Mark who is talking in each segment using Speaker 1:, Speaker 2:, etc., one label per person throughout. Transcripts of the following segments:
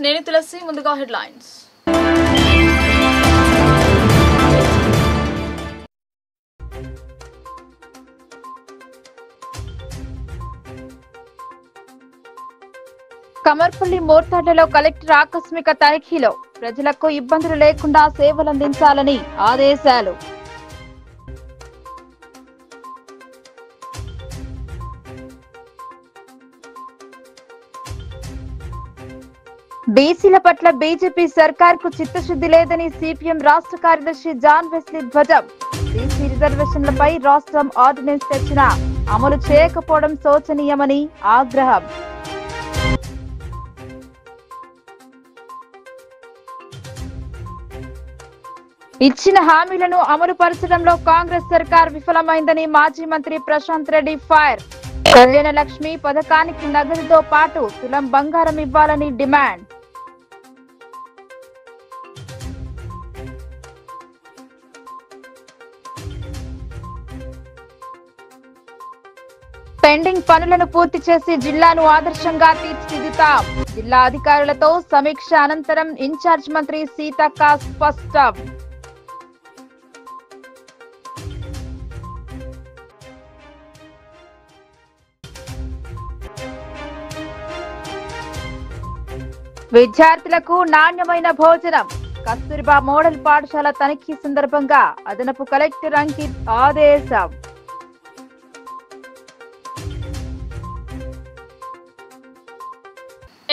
Speaker 1: నేను తులసి. ముందుగా headlines. Kamarpalli మోర్తాడ్లలో collector ఆకస్మిక తనిఖీలో ప్రజలకు ఇబ్బందులు లేకుండా సేవలందించాలని ఆదేశాలు. బీసీల పట్ల బీజేపీ సర్కార్కు చిత్తశుద్ధి లేదని సిపిఎం రాష్ట్ర కార్యదర్శి జాన్ వెస్లీ ధ్వజం. బీసీ రిజర్వేషన్లపై రాష్ట్రం ఆర్డినెన్స్ తెచ్చినా అమలు చేయకపోవడం శోచనీయమని ఆగ్రహం. ఇచ్చిన హామీలను అమలు పరచడంలో కాంగ్రెస్ సర్కార్ విఫలమైందని మాజీ మంత్రి ప్రశాంత్ రెడ్డి ఫైర్. కళ్యాణ లక్ష్మి పథకానికి నగదుతో పాటు తులం బంగారం ఇవ్వాలని డిమాండ్. పెండింగ్ పనులను పూర్తి చేసి జిల్లాను ఆదర్శంగా తీర్చిదిద్దుతాం. జిల్లా అధికారులతో సమీక్ష అనంతరం ఇన్ఛార్జ్ మంత్రి సీతక్క స్పష్టం. విద్యార్థులకు నాణ్యమైన భోజనం. కస్తూర్బా మోడల్ పాఠశాల తనిఖీ సందర్భంగా అదనపు కలెక్టర్ అంకిత్ ఆదేశం.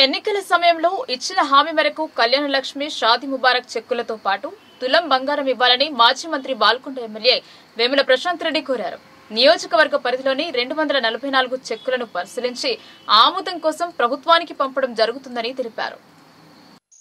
Speaker 1: ఎన్నికల సమయంలో ఇచ్చిన హామీ మేరకు కళ్యాణ లక్ష్మి, షాదీ ముబారక్ చెక్కులతో పాటు తులం బంగారం ఇవ్వాలని మాజీ మంత్రి బాల్కొండ ఎమ్మెల్యే వేముల ప్రశాంత్ రెడ్డి కోరారు. నియోజకవర్గ పరిధిలోని 244 చెక్కులను పరిశీలించి ఆమోదం కోసం ప్రభుత్వానికి పంపడం జరుగుతుందని తెలిపారు.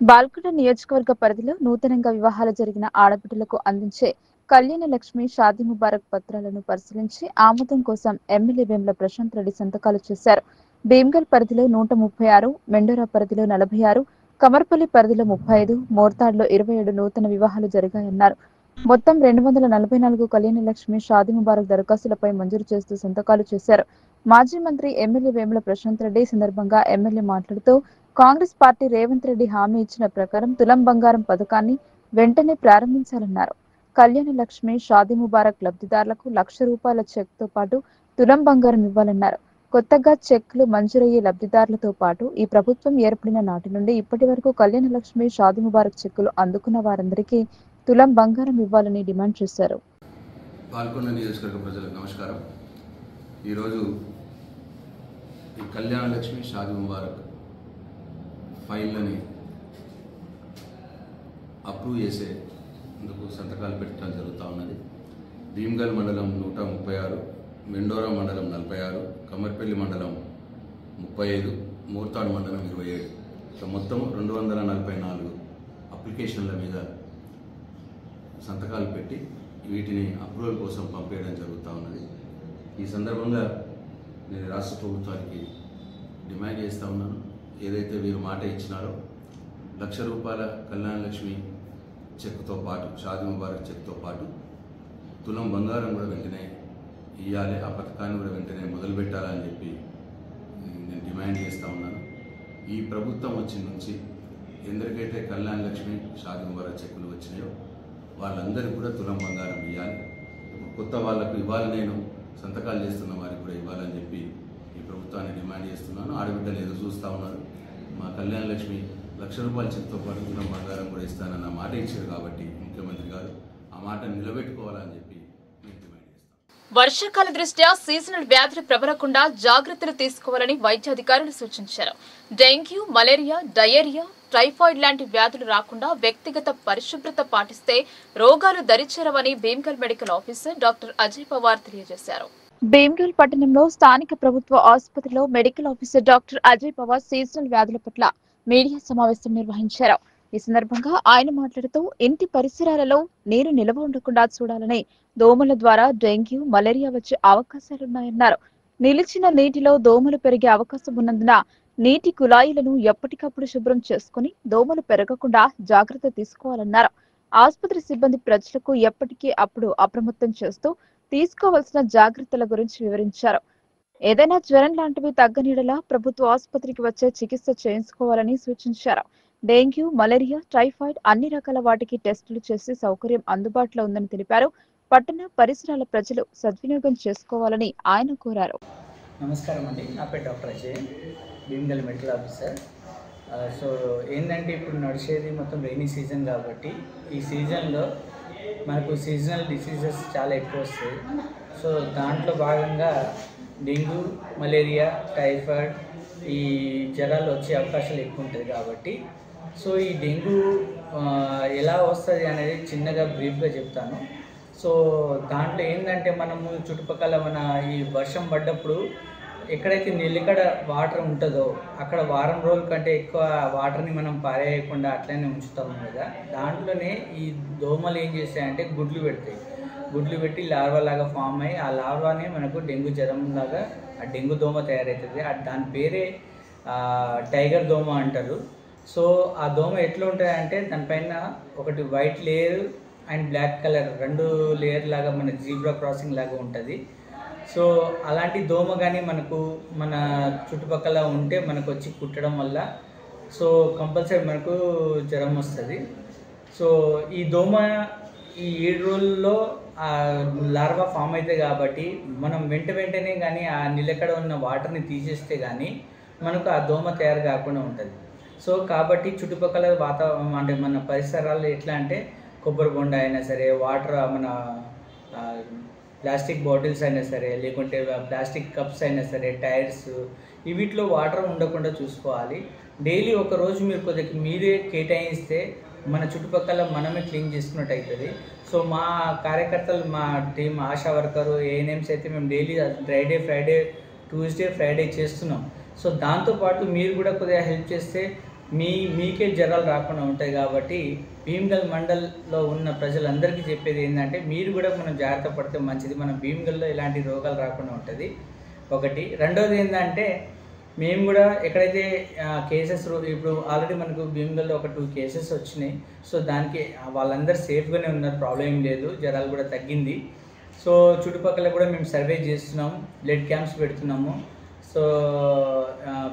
Speaker 1: బాల్కొండ నియోజకవర్గ పరిధిలో నూతనంగా వివాహాలు జరిగిన ఆడబిడ్డలకు అందించే కళ్యాణ లక్ష్మి, షాదీ ముబారక్ పత్రాలను పరిశీలించి ఆమోదం కోసం ఎమ్మెల్యే వేముల ప్రశాంత్ రెడ్డి సంతకాలు చేశారు. భీమ్గల్ పరిధిలో 136, మెండోరా పరిధిలో 46, కమర్పల్లి పరిధిలో 35, మోర్తాడ్లో 27 నూతన వివాహాలు జరిగాయన్నారు. మొత్తం 244 కళ్యాణ లక్ష్మి, షాదీ ముబారక్ దరఖాస్తులపై మంజూరు చేస్తూ సంతకాలు చేశారు. మాజీ మంత్రి ఎమ్మెల్యే వేముల ప్రశాంత్ రెడ్డి సందర్భంగా ఎమ్మెల్యే మాట్లాడుతూ కాంగ్రెస్ పార్టీ రేవంత్ రెడ్డి హామీ ఇచ్చిన ప్రకారం తులం బంగారం పథకాన్ని వెంటనే ప్రారంభించాలన్నారు. కళ్యాణ లక్ష్మి, షాదీ ముబారక్ లబ్ధిదారులకు ₹1,00,000 చెక్ తో పాటు తులం బంగారం ఇవ్వాలన్నారు. కొత్తగా చెక్లు మంజూరయ్యే లబ్ధిదారులతో పాటు ఈ ప్రభుత్వం ఏర్పడిన నాటి నుండి ఇప్పటి వరకు కళ్యాణ లక్ష్మి, షాదీ ముబారక్ చెక్కులు అందుకున్న వారందరికీ తులం బంగారం ఇవ్వాలని డిమాండ్ చేశారు.
Speaker 2: బాల్కొండ నియోజకవర్గ ప్రజలకు నమస్కారం. ఈరోజు ఈ కళ్యాణ లక్ష్మి, షాదీ ముబారక్ ఫైళ్ళని అప్రూవ్ చేసేందుకు సంతకాలు పెట్టడం జరుగుతూ ఉన్నది. భీమ్గల్ మండలం 136, మెండోరా మండలం 46, కమర్పల్లి మండలం 35, మోర్తాడ్ మండలం 27, మొత్తం 244 అప్లికేషన్ల మీద సంతకాలు పెట్టి వీటిని అప్రూవల్ కోసం పంపేయడం జరుగుతూ ఉన్నది. ఈ సందర్భంగా నేను రాష్ట్ర ప్రభుత్వానికి డిమాండ్ చేస్తూ ఉన్నాను. ఏదైతే వీరు మాట ఇచ్చినారో ₹1,00,000 కళ్యాణ లక్ష్మి చెక్తో పాటు, షాదీ ముబారక్ చెక్తో పాటు తులం బంగారం కూడా వెంటనే ఇవ్వాలి, ఆ పథకాన్ని కూడా వెంటనే మొదలు పెట్టాలని చెప్పి నేను డిమాండ్ చేస్తూ ఉన్నాను. ఈ ప్రభుత్వం వచ్చిన నుంచి ఎందరికైతే కళ్యాణ లక్ష్మి, షాదీ ముబారక్ చెక్కులు వచ్చినాయో వాళ్ళందరికీ కూడా తులం బంగారం ఇవ్వాలి. ఇప్పుడు కొత్త వాళ్ళకు ఇవ్వాలి, నేను సంతకాలు చేస్తున్న వారికి కూడా ఇవ్వాలని చెప్పి ఈ ప్రభుత్వాన్ని డిమాండ్ చేస్తున్నాను. ఆడబిడ్డలు ఎదురు చూస్తూ ఉన్నారు. మా కళ్యాణ లక్ష్మి ₹1,00,000 చెక్తో పాటు తులం బంగారం కూడా ఇస్తానన్న మాట ఇచ్చారు కాబట్టి ముఖ్యమంత్రి గారు ఆ మాటను నిలబెట్టుకోవాలని చెప్పి
Speaker 1: వర్షాకాల దృష్ట్యా సీజనల్ వ్యాధులు ప్రబలకుండా జాగ్రత్తలు తీసుకోవాలని వైద్యాధికారులు సూచించారు. డెంగ్యూ, మలేరియా, డయేరియా, టైఫాయిడ్ లాంటి వ్యాధులు రాకుండా వ్యక్తిగత పరిశుభ్రత పాటిస్తే రోగాలు దరిచేరవని Bheemgal medical officer doctor Ajay Pawar తెలియజేశారు. భీమ్గల్ పట్టణంలో స్థానిక ప్రభుత్వ ఆసుపత్రిలో medical officer doctor Ajay Pawar seasonal వ్యాధుల పట్ల మీడియా సమావేశం నిర్వహించారు. ఈ సందర్భంగా ఆయన మాట్లాడుతూ ఇంటి పరిసరాలలో నీరు నిల్వ ఉండకుండా చూడాలని, దోమల ద్వారా డెంగ్యూ, మలేరియా వచ్చే అవకాశాలున్నాయన్నారు. నిలిచిన నీటిలో దోమలు పెరిగే అవకాశం ఉన్నందున నీటి కుళాయిలను ఎప్పటికప్పుడు శుభ్రం చేసుకుని దోమలు పెరగకుండా జాగ్రత్త తీసుకోవాలన్నారు. ఆసుపత్రి సిబ్బంది ప్రజలకు ఎప్పటికీ అప్పుడు అప్రమత్తం చేస్తూ తీసుకోవాల్సిన జాగ్రత్తల గురించి వివరించారు. ఏదైనా జ్వరం లాంటివి తగ్గనీడలా ప్రభుత్వ ఆసుపత్రికి వచ్చే చికిత్స చేయించుకోవాలని సూచించారు.
Speaker 3: డెంగ్యూ, మలేరియా, టైఫాయిడ్ అన్ని రకాల వాటికి టెస్టులు చేసే సౌకర్యం అందుబాటులో ఉందని తెలిపారు. పట్టణ పరిసరాల ప్రజలు సద్వినియోగం చేసుకోవాలని ఆయన కోరారు.
Speaker 4: నమస్కారం అండి, నా పేరు doctor Ajay, Bheemgal medical officer. So ఏంటంటే ఇప్పుడు నడిచేది మొత్తం రైనీ సీజన్ కాబట్టి ఈ సీజన్లో మనకు సీజనల్ డిసీజెస్ చాలా ఎక్కువ వస్తాయి. సో దాంట్లో భాగంగా డెంగ్యూ, మలేరియా, టైఫాయిడ్ ఈ జ్వరాలు వచ్చే అవకాశాలు ఎక్కువ ఉంటుంది కాబట్టి సో ఈ డెంగ్యూ ఎలా వస్తుంది అనేది చిన్నగా బ్రీఫ్గా చెప్తాను. సో దాంట్లో ఏంటంటే మనము చుట్టుపక్కల మన ఈ వర్షం పడ్డప్పుడు ఎక్కడైతే నిలకడ వాటర్ ఉంటుందో అక్కడ వారం రోజుల కంటే ఎక్కువ వాటర్ని మనం పారేయకుండా అట్లనే ఉంచుతాము కదా, దాంట్లోనే ఈ దోమలు ఏం చేస్తాయంటే గుడ్లు పెడతాయి. గుడ్లు పెట్టి లార్వా లాగా ఫామ్ అయ్యి ఆ లార్వానే మనకు డెంగ్యూ జ్వరం లాగా ఆ డెంగ్యూ దోమ తయారవుతుంది. దాని పేరే టైగర్ దోమ అంటారు. సో ఆ దోమ ఎట్లా ఉంటుందంటే దానిపైన ఒకటి white layer and black colour రెండు లేయర్ లాగా మన జీబ్రా క్రాసింగ్ లాగా ఉంటుంది. సో అలాంటి దోమ కానీ మనకు మన చుట్టుపక్కల ఉంటే మనకు వచ్చి కుట్టడం వల్ల సో కంపల్సరీ మనకు జ్వరం వస్తుంది. సో ఈ దోమ ఈ 7 రోజుల్లో లార్వా ఫామ్ అవుతాయి కాబట్టి మనం వెంటనే కానీ ఆ నిలకడ ఉన్న వాటర్ని తీసేస్తే కానీ మనకు ఆ దోమ తయారు కాకుండా ఉంటుంది. సో కాబట్టి చుట్టుపక్కల వాతావరణం అంటే మన పరిసరాలు ఎట్లా అంటే కొబ్బరి బొండ అయినా సరే, వాటర్ మన ప్లాస్టిక్ బాటిల్స్ అయినా సరే, లేకుంటే ప్లాస్టిక్ కప్స్ అయినా సరే, టైర్స్ వీటిలో వాటర్ ఉండకుండా చూసుకోవాలి. డైలీ ఒక రోజు మీరు కొద్దిగా మీరే కేటాయిస్తే మన చుట్టుపక్కల మనమే క్లీన్ చేసుకున్నట్టు అవుతుంది. సో మా కార్యకర్తలు, మా టీం ఆశా వర్కరు, ఏఎన్ఎంస్ అయితే మేము డైలీ ఫ్రైడే, ట్యూస్డే, ఫ్రైడే చేస్తున్నాం. సో దాంతోపాటు మీరు కూడా కొద్దిగా హెల్ప్ చేస్తే మీకే జ్వరాలు రాకుండా ఉంటాయి. కాబట్టి భీమ్గల్ మండల్లో ఉన్న ప్రజలందరికీ చెప్పేది ఏంటంటే మీరు కూడా మనం జాగ్రత్త పడితే మంచిది. మన భీమ్గల్లో ఇలాంటి రోగాలు రాకుండా ఉంటుంది ఒకటి. రెండవది ఏంటంటే మేము కూడా ఎక్కడైతే కేసెస్ ఇప్పుడు ఆల్రెడీ మనకు భీమ్గల్లో ఒక 2 కేసెస్ వచ్చినాయి. సో దానికి వాళ్ళందరూ సేఫ్గానే ఉన్నారు, ప్రాబ్లం ఏం లేదు, జ్వరాలు కూడా తగ్గింది. సో చుట్టుపక్కల కూడా మేము సర్వే చేస్తున్నాము, బ్లడ్ క్యాంప్స్ పెడుతున్నాము. సో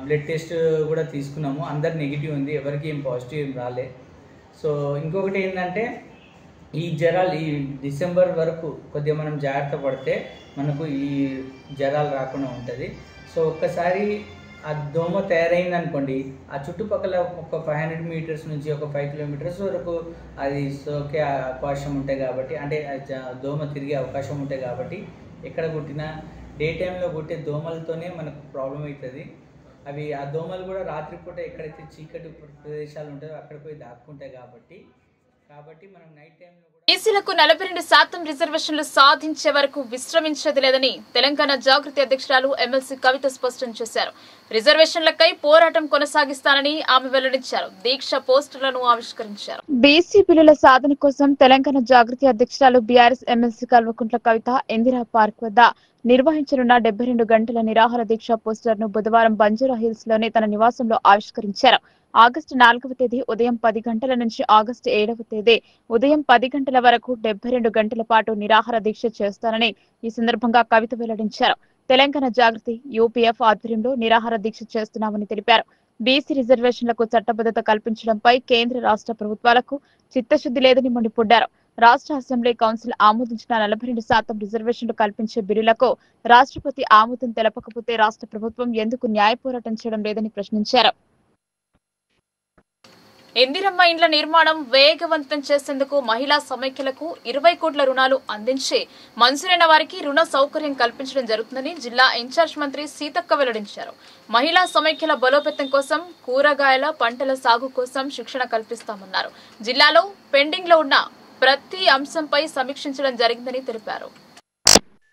Speaker 4: బ్లడ్ టెస్ట్ కూడా తీసుకున్నాము, అందరు నెగిటివ్ ఉంది, ఎవరికి ఏం పాజిటివ్ ఏం రాలే. సో ఇంకొకటి ఏంటంటే ఈ జ్వరాలు ఈ డిసెంబర్ వరకు కొద్దిగా మనం జాగ్రత్త పడితే మనకు ఈ జ్వరాలు రాకుండా ఉంటుంది. సో ఒక్కసారి ఆ దోమ తయారైంది అనుకోండి, ఆ చుట్టుపక్కల ఒక 500 మీటర్స్ నుంచి ఒక 5 కిలోమీటర్స్ వరకు అది సోకే అవకాశం ఉంటాయి కాబట్టి, అంటే దోమ తిరిగే అవకాశం ఉంటాయి కాబట్టి ఎక్కడ కుట్టినా డే టైంలో కుట్టే దోమలతోనే మనకు ప్రాబ్లం అవుతుంది. అవి ఆ దోమలు కూడా రాత్రిపూట ఎక్కడైతే చీకటి ప్రదేశాలు ఉంటాయో అక్కడ పోయి దాక్కుంటాయి కాబట్టి మనం నైట్ టైంలో
Speaker 1: బీసీలకు 42% రిజర్వేషన్లు సాధించే వరకు విశ్రమించేది లేదని తెలంగాణ జాగృతి అధ్యక్షురాలు ఎమ్మెల్సీ కవిత స్పష్టం చేశారు. రిజర్వేషన్లకై పోరాటం కొనసాగిస్తానని ఆమె వెల్లడించారు. దీక్ష పోస్టర్లను ఆవిష్కరించారు.
Speaker 3: బీసీ బిల్లుల సాధన కోసం తెలంగాణ జాగృతి అధ్యక్షురాలు BRS MLC Kalvakuntla Kavitha Indira park వద్ద నిర్వహించనున్న 72 గంటల నిరాహార దీక్ష పోస్టర్ను బుధవారం బంజారా హిల్స్ లోని తన నివాసంలో ఆవిష్కరించారు. ఆగస్టు 4వ తేదీ ఉదయం 10 గంటల నుంచి ఆగస్టు 7వ తేదీ ఉదయం 10 గంటల వరకు 72 గంటల పాటు నిరాహార దీక్ష చేస్తానని ఈ సందర్భంగా కవిత వెల్లడించారు. తెలంగాణ జాగృతి యూపీఎఫ్ ఆధ్వర్యంలో నిరాహార దీక్ష చేస్తున్నామని తెలిపారు. బీసీ రిజర్వేషన్లకు చట్టబద్ధత కల్పించడంపై కేంద్ర రాష్ట్ర ప్రభుత్వాలకు చిత్తశుద్ధి లేదని మండిపడ్డారు. రాష్ట్ర అసెంబ్లీ కౌన్సిల్ ఆమోదించిన 42% రిజర్వేషన్లు కల్పించే బిల్లులకు రాష్ట్రపతి ఆమోదం తెలపకపోతే రాష్ట్ర ప్రభుత్వం ఎందుకు న్యాయ పోరాటం చేయడం లేదని ప్రశ్నించారు.
Speaker 1: ఇందిరమ్మ ఇండ్ల నిర్మాణం వేగవంతం చేసేందుకు మహిళా సమైక్యలకు 20 కోట్ల రుణాలు అందించి మంజూరైన వారికి రుణ సౌకర్యం కల్పించడం జరుగుతుందని జిల్లా ఇన్ఛార్జ్ మంత్రి సీతక్క వెల్లడించారు. మహిళా సమైక్యల బలోపేతం కోసం కూరగాయల పంటల సాగు కోసం శిక్షణ కల్పిస్తామన్నారు. జిల్లాలో పెండింగ్ లో ఉన్న ప్రతి అంశంపై సమీక్షించడం జరిగిందని తెలిపారు.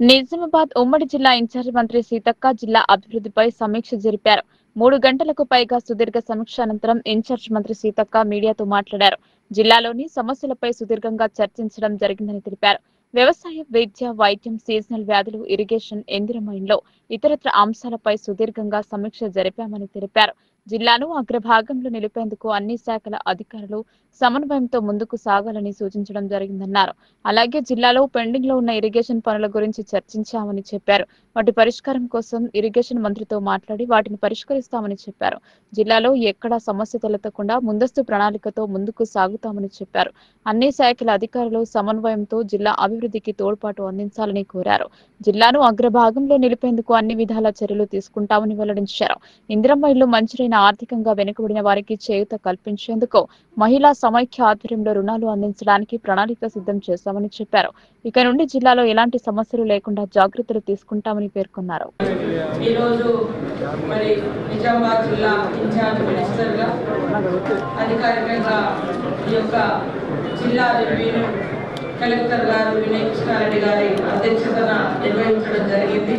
Speaker 3: నిజామాబాద్ ఉమ్మడి జిల్లా ఇన్ఛార్జ్ మంత్రి సీతక్క జిల్లా అభివృద్ధిపై సమీక్ష జరిపారు. 3 గంటలకు పైగా సుదీర్ఘ సమీక్ష అనంతరం ఇన్ఛార్జ్ మంత్రి సీతక్క మీడియాతో మాట్లాడారు. జిల్లాలోని సమస్యలపై సుదీర్ఘంగా చర్చించడం జరిగిందని తెలిపారు. వ్యవసాయ, విద్య, వైద్యం, సీజనల్ వ్యాధులు, ఇరిగేషన్, ఇందిరమ్మ ఇండ్లు, ఇతరత్ర అంశాలపై సుదీర్ఘంగా సమీక్ష జరిపామని తెలిపారు. జిల్లాను అగ్రభాగంలో నిలిపేందుకు అన్ని శాఖల అధికారులు సమన్వయంతో ముందుకు సాగాలని సూచించడం జరిగిందన్నారు. అలాగే జిల్లాలో పెండింగ్ లో ఉన్న ఇరిగేషన్ పనుల గురించి చర్చించామని చెప్పారు. వాటి పరిష్కారం కోసం ఇరిగేషన్ మంత్రితో మాట్లాడి వాటిని పరిష్కరిస్తామని చెప్పారు. జిల్లాలో ఎక్కడా సమస్య తలెత్తకుండా ముందస్తు ప్రణాళికతో ముందుకు సాగుతామని చెప్పారు. అన్ని శాఖల అధికారులు సమన్వయంతో జిల్లా అభివృద్ధికి తోడ్పాటు అందించాలని కోరారు. జిల్లాను అగ్రభాగంలో నిలిపేందుకు అన్ని విధాల చర్యలు తీసుకుంటామని వెల్లడించారు. ఇందిరమ్మ ఇల్లు మంజూరైన ఆర్థికంగా వెనుకబడిన వారికి చేయూత కల్పించేందుకు మహిళా సమైక్య ఆధ్వర్యంలో రుణాలు అందించడానికి ప్రణాళిక సిద్ధం చేశామని చెప్పారు. ఇక నుండి జిల్లాలో ఎలాంటి సమస్యలు లేకుండా జాగ్రత్తలు తీసుకుంటామని పేర్కొన్నారు.
Speaker 5: ఈరోజు మరి నిజామాబాద్ జిల్లా ఇన్ఛార్జ్ మినిస్టర్గా అధికారికంగా ఈ యొక్క జిల్లా రెవెన్యూ కలెక్టర్ గారు వినయ్ కృష్ణారెడ్డి గారి అధ్యక్షతన నిర్వహించడం జరిగింది.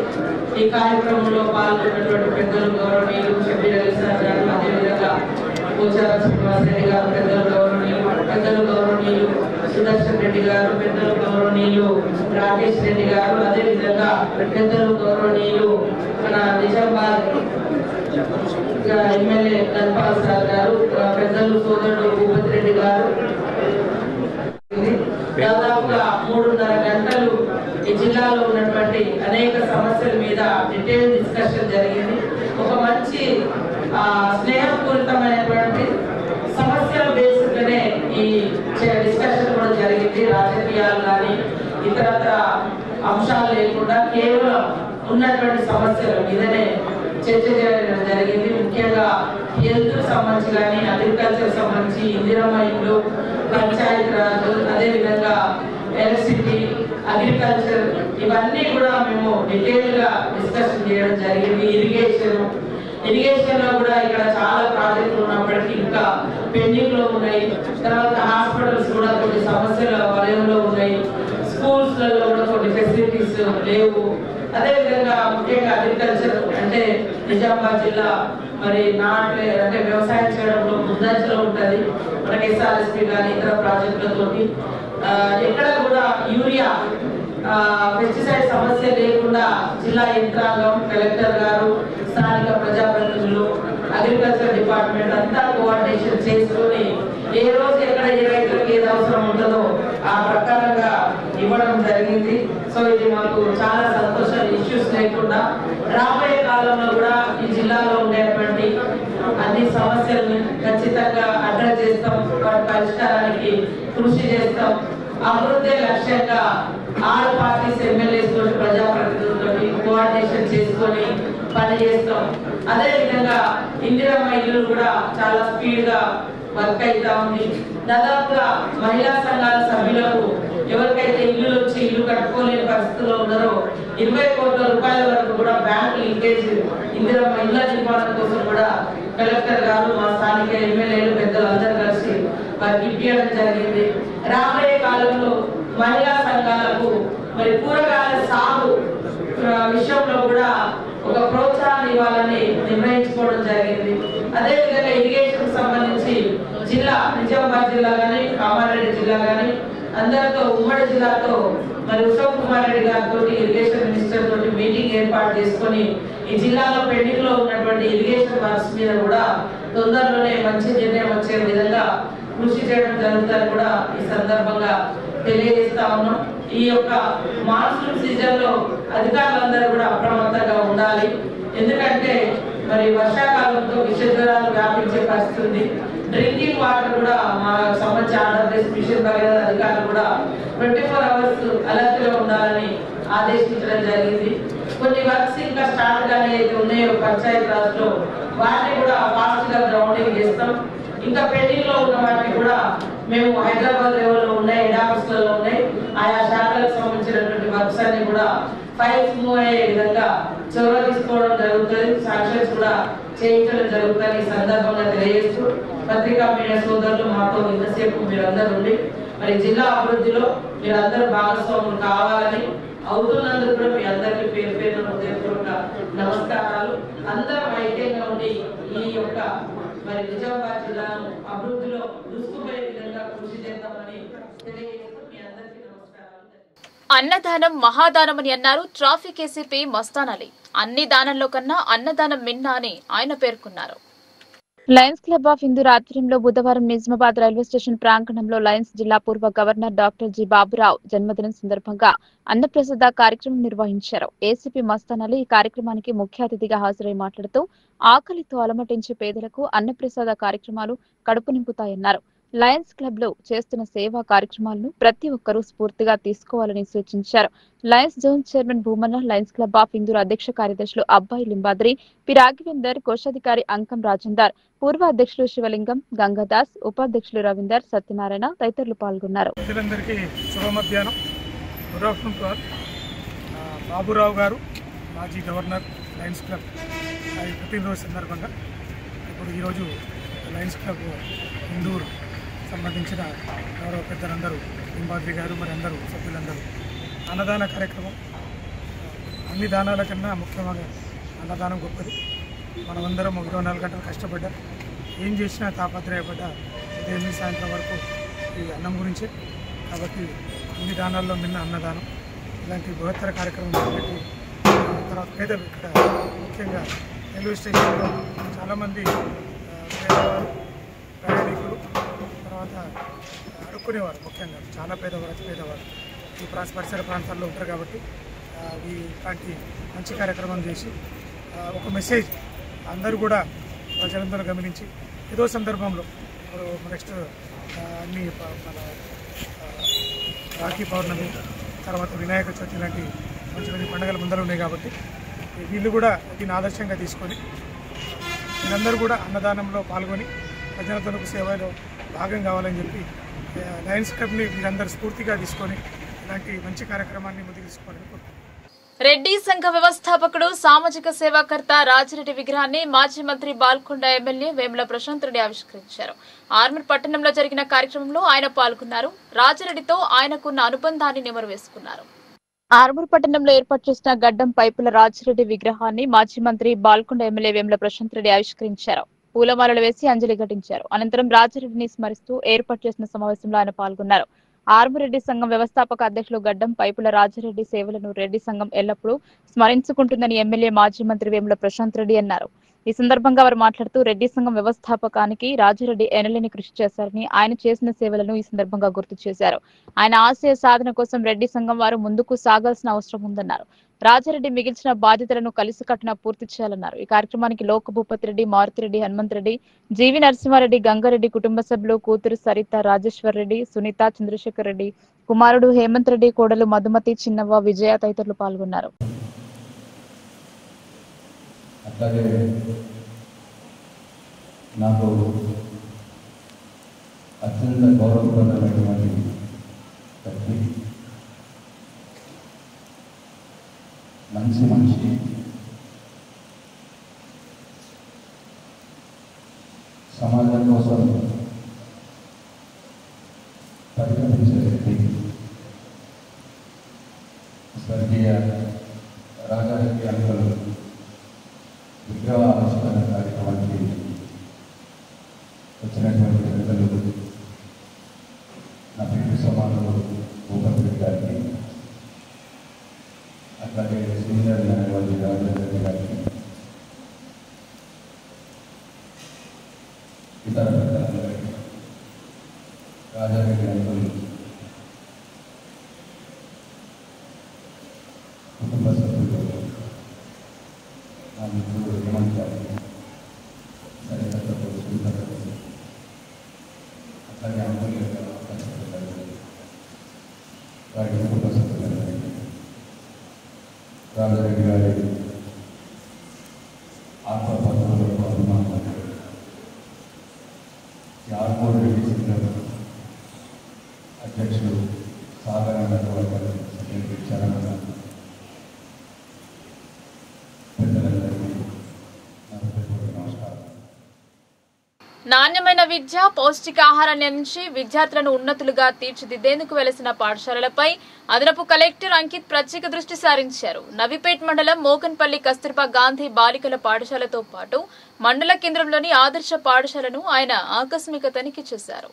Speaker 5: ఈ కార్యక్రమంలో పాల్గొన్నటువంటి పెద్దలు గౌరవనీయులు షబ్బీర్ అలీ సార్ గారు, అదేవిధంగా పోచారం శ్రీనివాసరెడ్డి గారు, పెద్దలు గౌరవనీయులు సుదర్శన్ రెడ్డి గారు, పెద్దలు గౌరవనీయులు రాకేష్ రెడ్డి గారు, అదేవిధంగా పెద్దలు గౌరవనీయులు మన నిజామాబాద్ ఎమ్మెల్యే గణపాల్ సార్ గారు, పెద్దలు సోదరుడు భూపతి రెడ్డి గారు. దాదాపుగా 3.5 గంటలు ఈ జిల్లాలో ఉన్నటువంటి అనేక సమస్యల మీద డీటెయిల్ డిస్కషన్ జరిగింది. ఒక మంచి స్నేహపూరితమైనటువంటి సమస్యల బేస్గానే ఈ డిస్కషన్ కూడా జరిగింది. రాజకీయాలు కానీ ఇతరత్ర అంశాలు లేకుండా కేవలం ఉన్నటువంటి సమస్యల మీదనే చర్చ చేయడం జరిగింది. ముఖ్యంగా హెల్త్ సంబంధించి కానీ, అగ్రికల్చర్ సంబంధించి, ఇందిరమ్మ ఇల్లు, పంచాయతీ రాజ్, అదేవిధంగా ఎలక్ట్రిసిటీ, అగ్రికల్చర్, ఇవన్నీ కూడా మేము డీటెయిల్ గా డిస్కషన్ చేయడం జరిగింది. ఇరిగేషన్ లో కూడా ఇక్కడ చాలా ప్రాజెక్టులు ఉన్నప్పటికీ ఇంకా పెండింగ్ లో ఉన్నాయి. తర్వాత హాస్పిటల్స్ కూడా కొన్ని సమస్యల వలయంలో ఉన్నాయి. స్కూల్స్ లలో కూడా కొన్ని ఫెసిలిటీస్ లేవు. అదేవిధంగా ముఖ్యంగా అగ్రికల్చర్ అంటే నిజామాబాద్ జిల్లా మరి నాట్లే అంటే వ్యవసాయం చేయడంలో ముందంజలో ఉంటుంది. మనకి ఎస్ఆర్ఎస్పీ కానీ ఇతర ప్రాజెక్టులతోటి ఎక్కడ కూడా యూరియా పెస్టిసైడ్ సమస్య లేకుండా జిల్లా యంత్రాంగం, కలెక్టర్ గారు, స్థానిక ప్రజాప్రతినిధులు, అగ్రికల్చర్ డిపార్ట్మెంట్ అంతా కోఆర్డినేషన్ చేసుకొని ఏ రోజు ఎక్కడ ఏ రైతులకు ఏది అవసరం ఉంటుందో ఆ ప్రకారంగా ఇవ్వడం జరిగింది. సో ఇది మాకు చాలా సంతోషం. ఇష్యూస్ లేకుండా రాబోయే కాలంలో కూడా ఈ జిల్లాలో ఉండేటువంటి అన్ని సమస్యలను ఖచ్చితంగా అడ్రస్ చేస్తాం. వాటి పరిష్కారానికి కృషి చేస్తాం. అభివృద్ధి లక్ష్యంగా ఆల్ పార్టీస్ ఎమ్మెల్యేస్ తోటి, ప్రజాప్రతినిధులతో కోఆర్డినేషన్ చేసుకొని పనిచేస్తాం. అదేవిధంగా ఇందిరమ్మ ఇల్లు కూడా చాలా స్పీడ్ గా వర్క్ అవుతా ఉంది. దాదాపుగా మహిళా సంఘాల సభ్యులకు ఎవరికైతే ఇల్లు వచ్చి ఇల్లు కట్టుకోలేని పరిస్థితుల్లో ఉన్నారో 20 కోట్ల రూపాయల వరకు కూడా బ్యాంక్ లింకేజ్ ఇందిరమ్మ ఇళ్ల నిర్మాణం కోసం కూడా కలెక్టర్ గారు, మా స్థానిక ఎమ్మెల్యేలు, పెద్దలు అందరూ కలిసి వారికి ఇప్పించడం జరిగింది. రాబోయే కాలంలో మహిళా సంఘాలకు మరి కూరగాయల సాగు విషయంలో కూడా ఒక ప్రోత్సాహాన్ని ఇవ్వాలని నిర్ణయించుకోవడం జరిగింది. అదేవిధంగా ఇరిగేషన్ సంబంధించి జిల్లా నిజామాబాద్ జిల్లా కానీ, కామారెడ్డి జిల్లా కానీ అందరితో ఉమ్మడి జిల్లాతో మరి ఉత్తమ్ కుమార్ రెడ్డి గారితో ఇరిగేషన్ మినిస్టర్ తోటి మీటింగ్ ఏర్పాటు చేసుకొని ఈ జిల్లాలో పెండింగ్ లో ఉన్నటువంటి ఇరిగేషన్ వర్క్స్ మీద కూడా తొందరలోనే మంచి నిర్ణయం వచ్చే విధంగా కృషి చేయడం జరుగుతుందని కూడా ఈ సందర్భంగా తెలియజేస్తా ఉన్నాం. ఈ యొక్క మాన్సూన్ సీజన్ లో అధికారులందరూ కూడా అప్రమత్తంగా ఉండాలి. ఎందుకంటే మరి వర్షాకాలంతో విష జ్వరాలు వ్యాపించే పరిస్థితి ఉంది. డ్రింకింగ్ వాటర్ కూడా మా సంబంధించి ఆంధ్రప్రదేశ్ మిషన్ భగీరథ అధికారులు కూడా 24 hours అలర్ట్ గా ఉండాలని ఆదేశించడం జరిగింది. కొన్ని వర్క్స్ ఇంకా స్టార్ట్ గానే అయితే ఉన్నాయో పంచాయతీ రాజ్ లో వాటిని కూడా ఫాస్ట్ గా గ్రౌండింగ్ చేస్తాం. ఇంకా పెండింగ్ లో ఉన్న వాటిని కూడా మేము హైదరాబాద్ లెవెల్లో ఉన్నాయి, హెడ్ ఆఫీసులలో ఉన్నాయి. ఆయా శాఖలకు సంబంధించినటువంటి వర్క్స్ అన్ని కూడా ఫైల్స్ మూవ్ అయ్యే విధంగా చొరవ తీసుకోవడం జరుగుతుంది. సాంక్షన్స్ కూడా చేయించడం జరుగుతుంది. ఈ సందర్భంగా తెలియజేస్తూ పత్రికా మీడియా సోదరులు మాతో ఇంతసేపు మీరందరూ ఉండి మరి జిల్లా అభివృద్ధిలో మీరందరూ భాగస్వాములు కావాలని అవుతున్నందుకు కూడా మీ అందరికీ పేరు పేరు హృదయపూర్వక నమస్కారాలు. అందరం ఐక్యంగా ఉండి ఈ యొక్క మరి నిజామాబాద్ జిల్లాను అభివృద్ధిలో దూసుకుపోయే విధంగా కృషి చేద్దామని తెలియజేస్తూ మీ అందరికీ నమస్కారాలు.
Speaker 1: అన్నదానం మహాదానమని అన్నారు ట్రాఫిక్ ఏసీపీ మస్తాన్ అలీ. అన్ని దానంలో కన్నా అన్నదానం మిన్న అని ఆయన పేర్కొన్నారు.
Speaker 3: లయన్స్ క్లబ్ ఆఫ్ ఇందూర్ ఆధ్వర్యంలో బుధవారం నిజామాబాద్ రైల్వే స్టేషన్ ప్రాంగణంలో లయన్స్ జిల్లా పూర్వ గవర్నర్ డాక్టర్ జి బాబురావు జన్మదినం సందర్భంగా అన్నప్రసాద కార్యక్రమం నిర్వహించారు. ఏసీపీ మస్తాన్ అలీ ఈ కార్యక్రమానికి ముఖ్య అతిథిగా హాజరై మాట్లాడుతూ ఆకలితో అలమటించే పేదలకు అన్నప్రసాద కార్యక్రమాలు కడుపు నింపుతాయన్నారు. లయన్స్ క్లబ్ లో చేస్తున్న సేవా కార్యక్రమాలను ప్రతి ఒక్కరూ స్ఫూర్తిగా తీసుకోవాలని సూచించారు. Lions zone chairman Bhumanna, Lions Club of Indur అధ్యక్ష కార్యదర్శులు అబ్బాయి లింబాద్రి, పి రాఘవేందర్, కోశాధికారి అంకం రాజేందర్, పూర్వ అధ్యక్షులు శివలింగం, గంగాదాస్, ఉపాధ్యక్షులు రవీందర్, సత్యనారాయణ తదితరులు పాల్గొన్నారు.
Speaker 6: బాబురావు గారు మాజీ గవర్నర్ లయన్స్ క్లబ్ పుట్టినరోజు సందర్భంగా ఇప్పుడు ఈరోజు లయన్స్ క్లబ్ ఇందూర్ సంబంధించిన గౌరవ పెద్దలందరూ లింబాద్రి గారు మరి అందరూ సభ్యులందరూ అన్నదాన కార్యక్రమం. అన్ని దానాల కన్నా ముఖ్యంగా అన్నదానం గొప్పది. మనమందరం 24 గంటలు కష్టపడ్డా, ఏం చేసినా తాపత్రయపడ్డా ఉదయం సాయంత్రం వరకు ఈ అన్నం గురించే. కాబట్టి అన్ని దానాల్లో నిన్న అన్నదానం ఇలాంటి బృహత్తర కార్యక్రమం పెట్టి తర్వాత పేదలు ఇక్కడ ముఖ్యంగా రైల్వే స్టేషన్లో చాలామంది పేదవారు, ప్రయాణికులు, తర్వాత అడుక్కునేవారు, ముఖ్యంగా చాలా పేదవారు, అతి పేదవారు ఈ పరిసర ప్రాంతాల్లో ఉంటారు. కాబట్టి ఇలాంటి మంచి కార్యక్రమం చేసి ఒక మెసేజ్ అందరూ కూడా ప్రజలందరూ గమనించి ఏదో సందర్భంలో నెక్స్ట్ అన్ని మన రాఖీ పౌర్ణమి, తర్వాత వినాయక చవితి లాంటి మంచి మంచి పండుగల ముందర ఉన్నాయి. కాబట్టి వీళ్ళు కూడా దీన్ని ఆదర్శంగా తీసుకొని వీళ్ళందరూ కూడా అన్నదానంలో పాల్గొని ప్రజలందరికీ సేవలో భాగం కావాలని చెప్పి లయన్స్ క్లబ్ని వీరందరూ స్ఫూర్తిగా తీసుకొని ఇలాంటి మంచి కార్యక్రమాన్ని ముందుకు తీసుకోవాలని కోరుకుంటున్నాను.
Speaker 1: రెడ్డి సంఘ వ్యవస్థాపకుడు, సామాజిక సేవాకర్త రాజిరెడ్డి విగ్రహాన్ని మాజీ మంత్రి బాల్కొండ ఎమ్మెల్యే వేముల ప్రశాంత్ రెడ్డి ఆవిష్కరించారు. ఆర్మూర్ పట్టణంలో జరిగిన కార్యక్రమంలో ఆయన పాల్గొన్నారు. రాజిరెడ్డితో ఆయనకున్న అనుబంధాన్ని నెమరు వేసుకున్నారు.
Speaker 3: ఆర్మూర్ పట్టణంలో ఏర్పాటు చేసిన గడ్డం పైపుల రాజిరెడ్డి విగ్రహాన్ని మాజీ మంత్రి బాల్కొండ ఎమ్మెల్యే వేముల ప్రశాంత్ రెడ్డి ఆవిష్కరించారు. పూలమాలలు వేసి అంజలి ఘటించారు. అనంతరం రాజిరెడ్డిని స్మరిస్తూ ఏర్పాటు చేసిన సమావేశంలో ఆయన పాల్గొన్నారు. ఆర్మూర్ రెడ్డి సంఘం వ్యవస్థాపక అధ్యక్షులు గడ్డం పైపుల రాజిరెడ్డి సేవలను రెడ్డి సంఘం ఎల్లప్పుడూ స్మరించుకుంటుందని ఎమ్మెల్యే మాజీ మంత్రి వేముల ప్రశాంత్ రెడ్డి అన్నారు. ఈ సందర్భంగా వారు మాట్లాడుతూ రెడ్డి సంఘం వ్యవస్థాపకానికి రాజిరెడ్డి ఎనలేని కృషి చేశారని, ఆయన చేసిన సేవలను ఈ సందర్భంగా గుర్తు చేశారు. ఆయన ఆశయ సాధన కోసం రెడ్డి సంఘం వారు ముందుకు సాగాల్సిన అవసరం ఉందన్నారు. రాజిరెడ్డి మిగిల్చిన బాధ్యతలను కలిసికట్టున పూర్తి చేయాలన్నారు. ఈ కార్యక్రమానికి లోక భూపతి రెడ్డి, మారుతిరెడ్డి, హనుమంతరెడ్డి, జీవి నరసింహారెడ్డి, గంగారెడ్డి కుటుంబ సభ్యులు, కూతురు సరిత, రాజేశ్వర్ రెడ్డి, సునీత, చంద్రశేఖర్ రెడ్డి, కుమారుడు హేమంత్ రెడ్డి, కోడలు మధుమతి, చిన్నవ్వ, విజయ తదితరులు పాల్గొన్నారు.
Speaker 7: అట్లాగే నాకు అత్యంత గౌరవప్రదమైనటువంటి వ్యక్తి, మంచి మనిషి, సమాజం కోసం పరిగణించే వ్యక్తి, స్వర్గీయ రాజారెడ్డి అంకుల్ విగ్రహ ఆవిష్కరణ కార్యక్రమానికి వచ్చినటువంటి పెద్దలు, నా పిటి సమానులు భూపతి రెడ్డి గారికి, అట్లాగే సీనియర్ న్యాయవాది రాజారెడ్డి గారికి, ఇతర పెద్దలందరికీ, రాజారెడ్డి అంకుల్ కుటుంబ సభ్యులు, నా మిత్రుడు హేమంత్ గారికి, సరిహద్దు అట్లాగే అంకుల్ వారి కుటుంబ సభ్యులందరికీ, రాజారెడ్డి గారి ఆత్మబంధువులకు, అభిమానులకు, ఆర్మూర్ రెడ్డి సంఘం అధ్యక్షుడు సాధారణ సెక్రటరీ చరణ, పెద్దలందరికీ నా హృదయపూర్వక నమస్కారం.
Speaker 1: నాణ్యమైన విద్య, పౌష్టికాహారాన్ని అందించి విద్యార్థులను ఉన్నతులుగా తీర్చిదిద్దేందుకు వెలసిన పాఠశాలలపై అదనపు కలెక్టర్ అంకిత్ ప్రత్యేక దృష్టి సారించారు. నవీపేట్ మండలం మోకన్పల్లి కస్తూర్బా గాంధీ బాలికల పాఠశాలతో పాటు మండల కేంద్రంలోని ఆదర్శ పాఠశాలను ఆయన ఆకస్మిక తనిఖీ చేశారు.